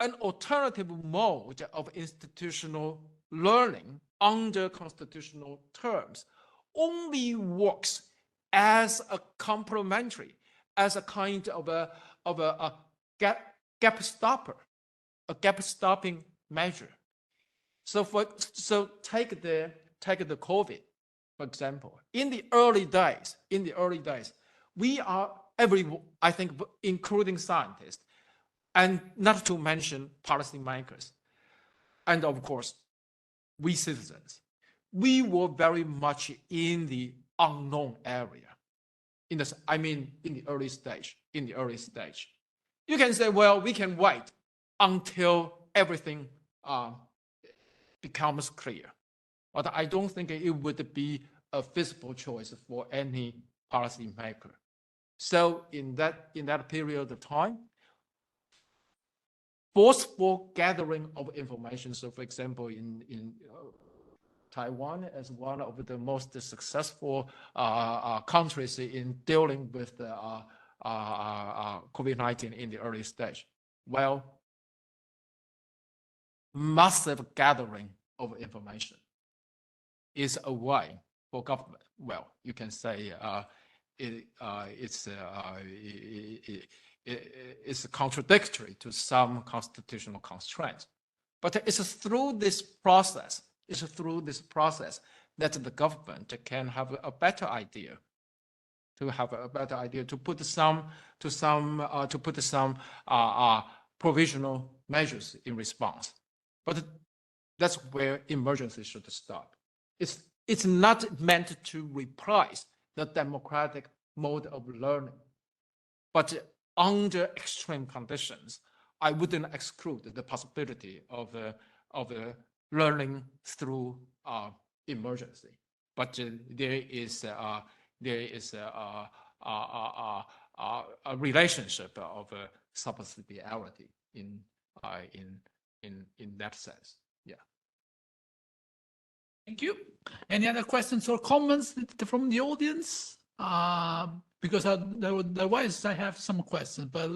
an alternative mode of institutional learning under constitutional terms only works as a complementary, as a kind of a gap stopper, a gap stopping measure. So take the COVID, for example. In the early days, we are I think, including scientists, and not to mention policymakers, and of course, we citizens, we were very much in the unknown area. In the early stage. You can say, well, we can wait until everything becomes clear. But I don't think it would be a feasible choice for any policymaker. So in that period of time, forceful gathering of information. So for example, in Taiwan as one of the most successful countries in dealing with the COVID-19 in the early stage. Well, massive gathering of information is a way for government. Well, you can say it's contradictory to some constitutional constraints. But it's through this process, that the government can have a better idea, to put some provisional measures in response. But that's where emergency should start. It's not meant to replace the democratic mode of learning, but under extreme conditions, I wouldn't exclude the possibility of learning through emergency. But there is a relationship of subsidiarity in that sense. Yeah. Thank you. Any other questions or comments from the audience? Because otherwise I have some questions, but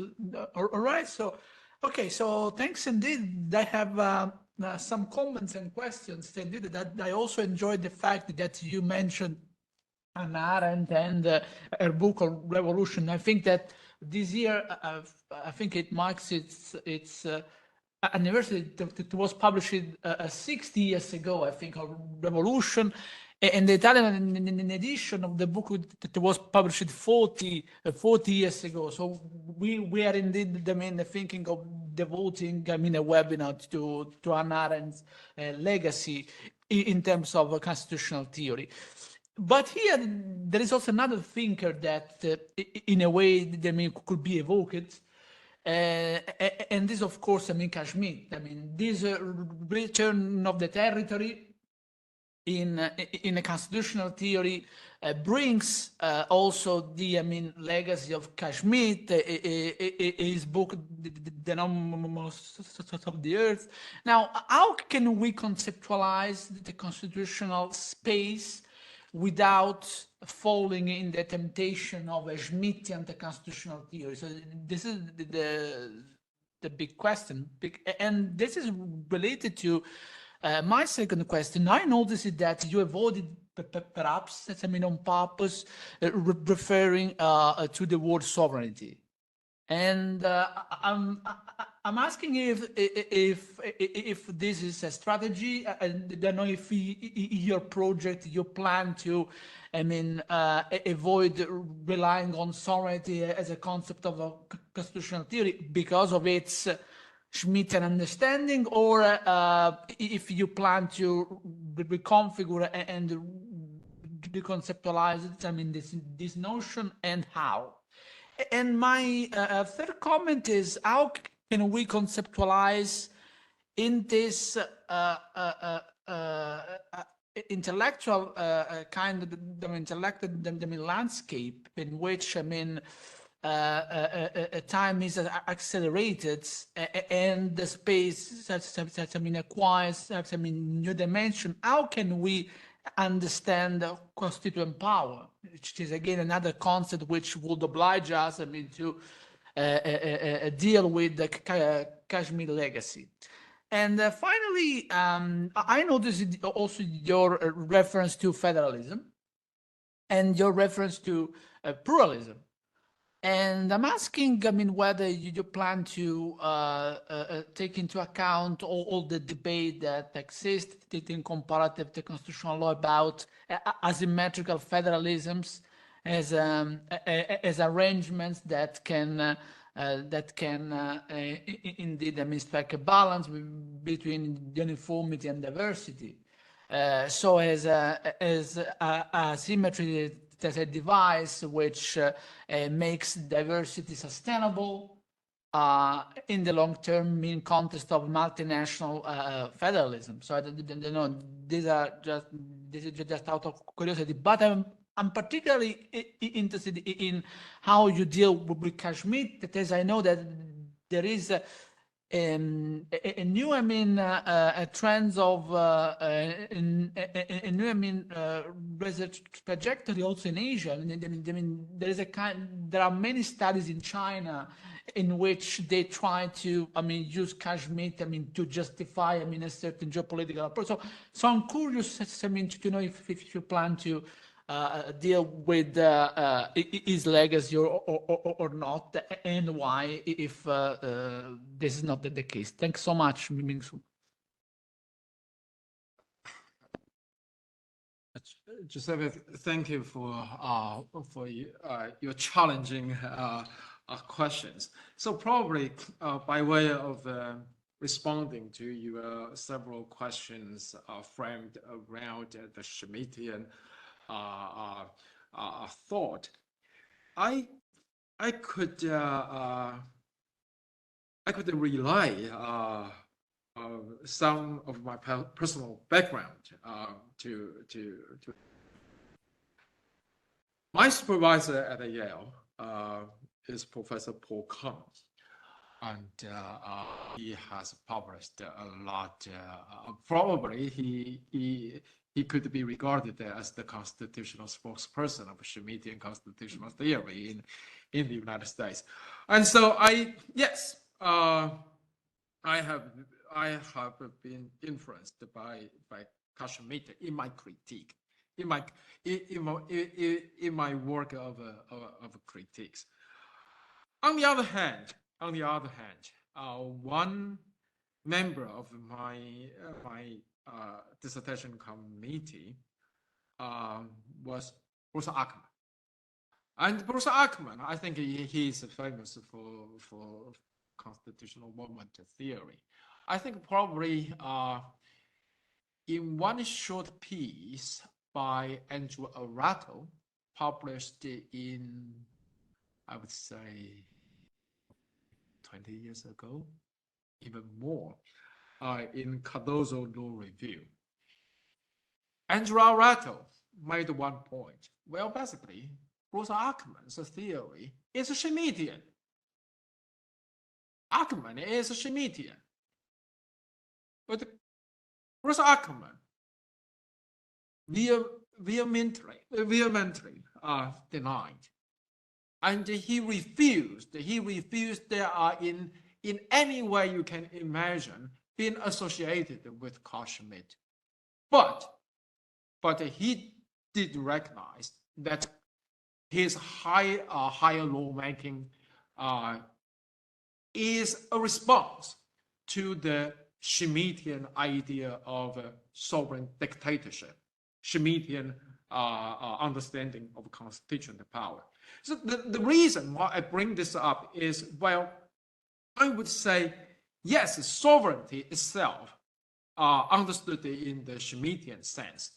all right. So, okay. So thanks indeed. I have some comments and questions. Indeed, that I also enjoyed the fact that you mentioned Hannah Arendt and her book on revolution. I think that this year, I think it marks its anniversary. It was published 60 years ago, I think, of Revolution. And the Italian edition of the book that was published 40 years ago. So we are indeed thinking of devoting a webinar to Hannah Arendt's legacy in terms of constitutional theory. But here there is also another thinker that in a way could be evoked. And this, of course, Kashmir. This return of the territory in a constitutional theory brings also the legacy of Kashmir. His book, The Nomus of the Earth. Now, how can we conceptualize the constitutional space without falling in the temptation of a Schmittian constitutional theory? So this is the big question, and this is related to my second question. I noticed that you avoided, perhaps, on purpose, referring to the word sovereignty. And I'm asking if this is a strategy. I don't know if your project, you plan to, avoid relying on sovereignty as a concept of a constitutional theory because of its Schmittian understanding, or if you plan to reconfigure and reconceptualize this notion, and how. And my third comment is, how can we conceptualize in this intellectual kind of intellectual landscape in which time is accelerated and the space acquires new dimension? How can we understand constituent power, which is again another concept which would oblige us to deal with the Kashmir legacy? And finally, I noticed also your reference to federalism and your reference to pluralism. And I'm asking, whether you plan to take into account all the debate that exists in comparative to constitutional law about asymmetrical federalisms as arrangements that can indeed strike a balance between uniformity and diversity. So as asymmetry as a device which makes diversity sustainable in the long term in context of multinational federalism. So I don't know, this is just out of curiosity, but I'm particularly interested in how you deal with Kashmir, because I know that there is a new, I mean, trends of a new, I mean, research trajectory also in Asia. I mean, there are many studies in China in which they try to, I mean, use cash meat, I mean, to justify, I mean, a certain geopolitical approach. So I'm curious, I mean, to know if you plan to deal with his legacy or not, and why, if this is not the case. Thanks so much, Ming-Sung. Giuseppe, thank you for your challenging questions. So probably by way of responding to your several questions framed around the Schmittian thought, I could rely some of my personal background to my supervisor at Yale is Professor Paul Kahn, and he has published a lot. Probably he could be regarded as the constitutional spokesperson of Schmittian constitutional theory in the United States. And so I have been influenced by Carl Schmitt in my critique, in my work of critiques. On the other hand, one member of my dissertation committee was Bruce Ackerman. And Bruce Ackerman, I think he is famous for constitutional moment theory. I think probably in one short piece by Andrew Arato, published in, I would say, 20 years ago, even more, in Cardozo Law Review. Andrew Arato made one point. Well, basically, Bruce Ackerman's theory is Schmittian. Ackerman is Schmittian. But Bruce Ackerman vehemently denied. And he refused in any way you can imagine being associated with Carl Schmitt. But he did recognize that his higher lawmaking is a response to the Schmittian idea of sovereign dictatorship, Schmittian understanding of constitutional power. So the reason why I bring this up is, well, I would say, yes, sovereignty itself, understood in the Schmittian sense,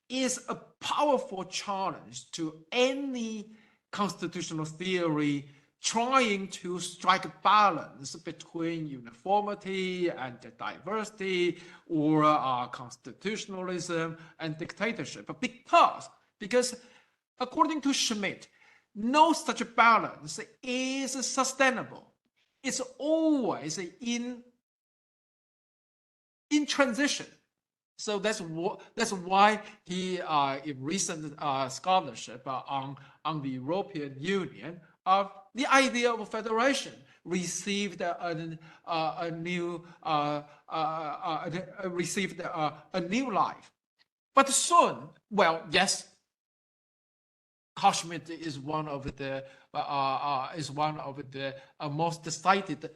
is a powerful challenge to any constitutional theory trying to strike a balance between uniformity and diversity, or constitutionalism and dictatorship. Because according to Schmitt, no such balance is sustainable. It's always in transition. So that's why he in recent scholarship on the European Union, the idea of federation received a new life. But soon, well, yes, Carl Schmitt is one of the most cited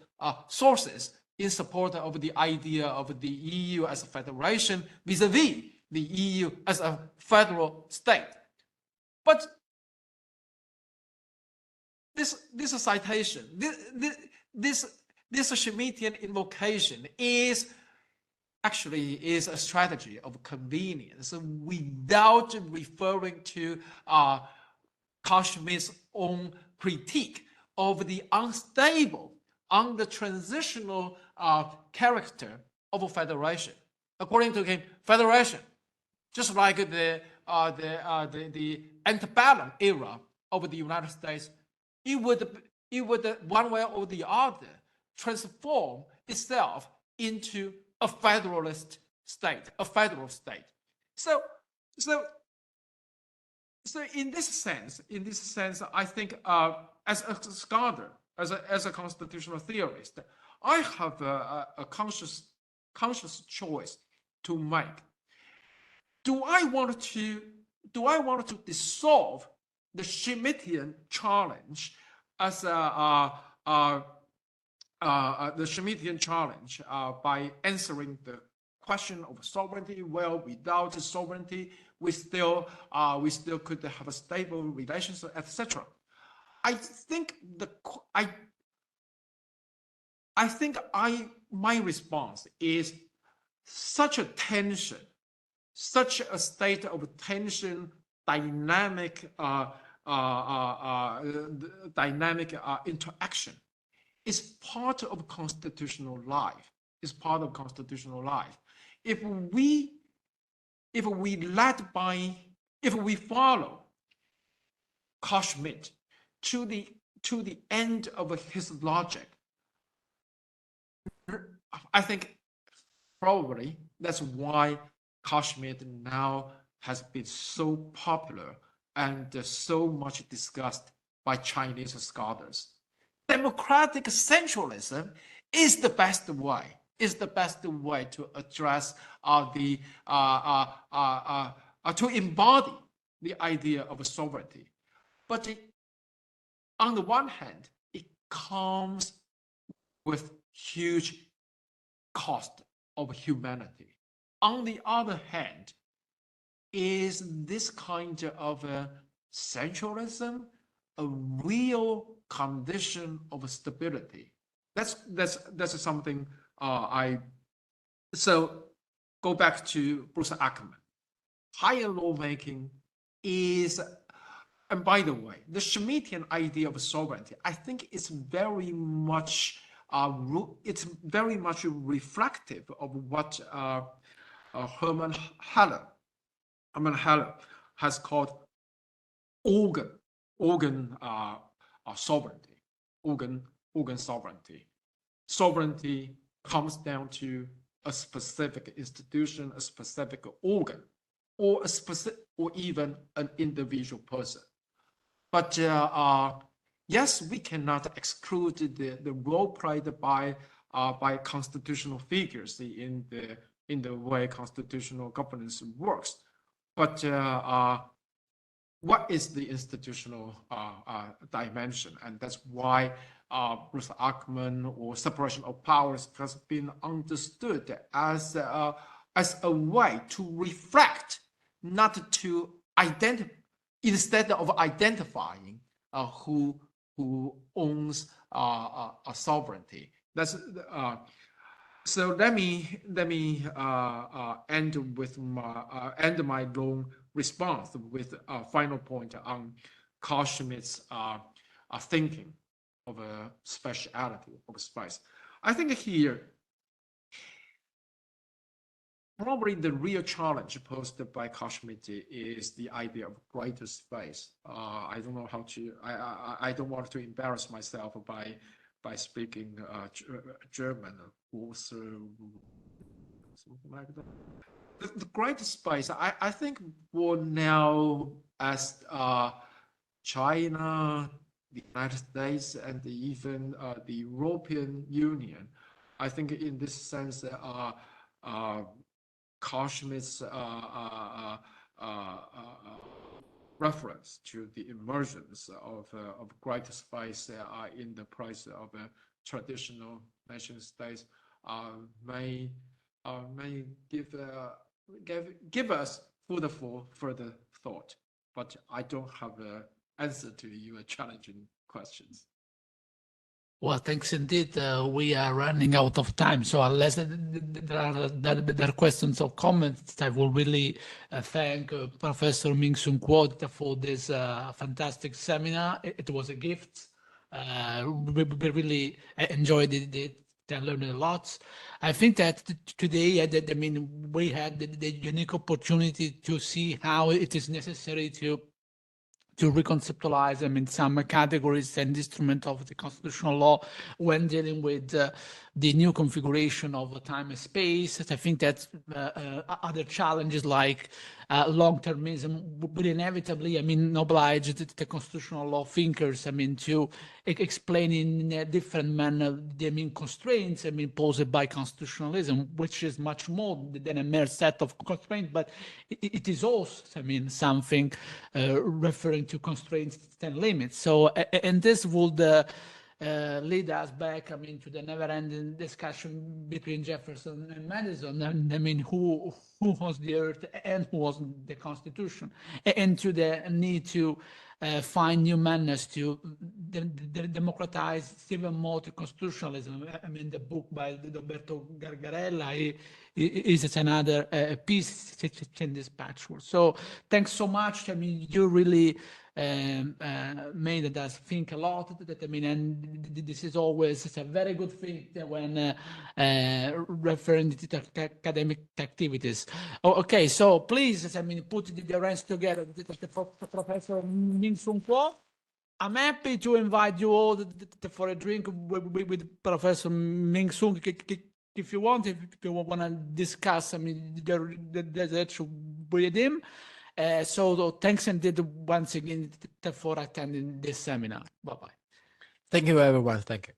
sources in support of the idea of the EU as a federation vis-a-vis the EU as a federal state. But this citation, this Schmittian invocation is actually a strategy of convenience without referring to Carl Schmitt's own critique of the unstable, the transitional character of a federation. According to him, federation, just like the antebellum era of the United States, it would one way or the other transform itself into a federalist state, a federal state. So in this sense, I think as a scholar, as a constitutional theorist, I have a conscious choice to make. Do I want to dissolve the Schmittian challenge as the Schmittian challenge by answering the question of sovereignty? Well, without sovereignty, we still could have a stable relationship, etc. I think my response is such a tension, such a state of tension, dynamic interaction is part of constitutional life. Is part of constitutional life. If we follow Carl Schmitt to the end of his logic, I think probably that's why Carl Schmitt now has been so popular and so much discussed by Chinese scholars. Democratic centralism is the best way. To address to embody the idea of sovereignty. But on the one hand, it comes with huge cost of humanity. On the other hand, is this kind of centralism a real condition of stability? That's something so go back to Bruce Ackerman. Higher lawmaking is, and by the way, the Schmittian idea of sovereignty, I think it's very much reflective of what Hermann Haller has called organ sovereignty. Organ sovereignty. Sovereignty comes down to a specific institution, a specific organ, or even an individual person. But yes, we cannot exclude the role played by constitutional figures in the way constitutional governance works. But what is the institutional dimension? And that's why Bruce Ackerman or separation of powers has been understood as a way to reflect, not to identify, instead of identifying who owns a sovereignty. That's so. Let me end my long response with a final point on Carl Schmitt's thinking of a speciality of space. I think here probably the real challenge posed by Carl Schmitt is the idea of greater space. I don't know how to. I don't want to embarrass myself by speaking German or something like that. The greater space, I think, for now, as China, the United States, and even the European Union, I think in this sense, Carl Schmitt's reference to the emergence of greater space in the place of traditional nation states may give us food for further thought. But I don't have an answer to your challenging questions. Well, thanks indeed. We are running out of time, so unless there are questions or comments, I will really thank Professor Ming-Sung Kuo for this fantastic seminar. It was a gift. We really enjoyed it. I learned a lot. I think that today, we had the unique opportunity to see how it is necessary to to reconceptualize, I mean, some categories and instruments of the constitutional law when dealing with the new configuration of time and space. I think that other challenges like long-termism would inevitably, I mean, oblige the constitutional law thinkers, I mean, to explain in a different manner the main constraints, I mean, posed by constitutionalism, which is much more than a mere set of constraints, but it is also, I mean, something referring to constraints and limits. So, and this would lead us back, I mean, to the never-ending discussion between Jefferson and Madison. And I mean, who was the earth and who was the Constitution, and to the need to find new manners to democratize even more to constitutionalism. I mean, the book by Roberto Gargarella is another piece in this patchwork. So thanks so much. I mean, you really made us think a lot. That I mean, and this is always a very good thing when referring to academic activities. Okay, so please, I mean, put the ranks together. Professor Ming-Sung Kuo. I'm happy to invite you all for a drink with Professor Ming-Sung if you want, if you want to discuss, I mean, the issue with him. So thanks indeed once again for attending this seminar. Bye-bye. Thank you, everyone. Thank you.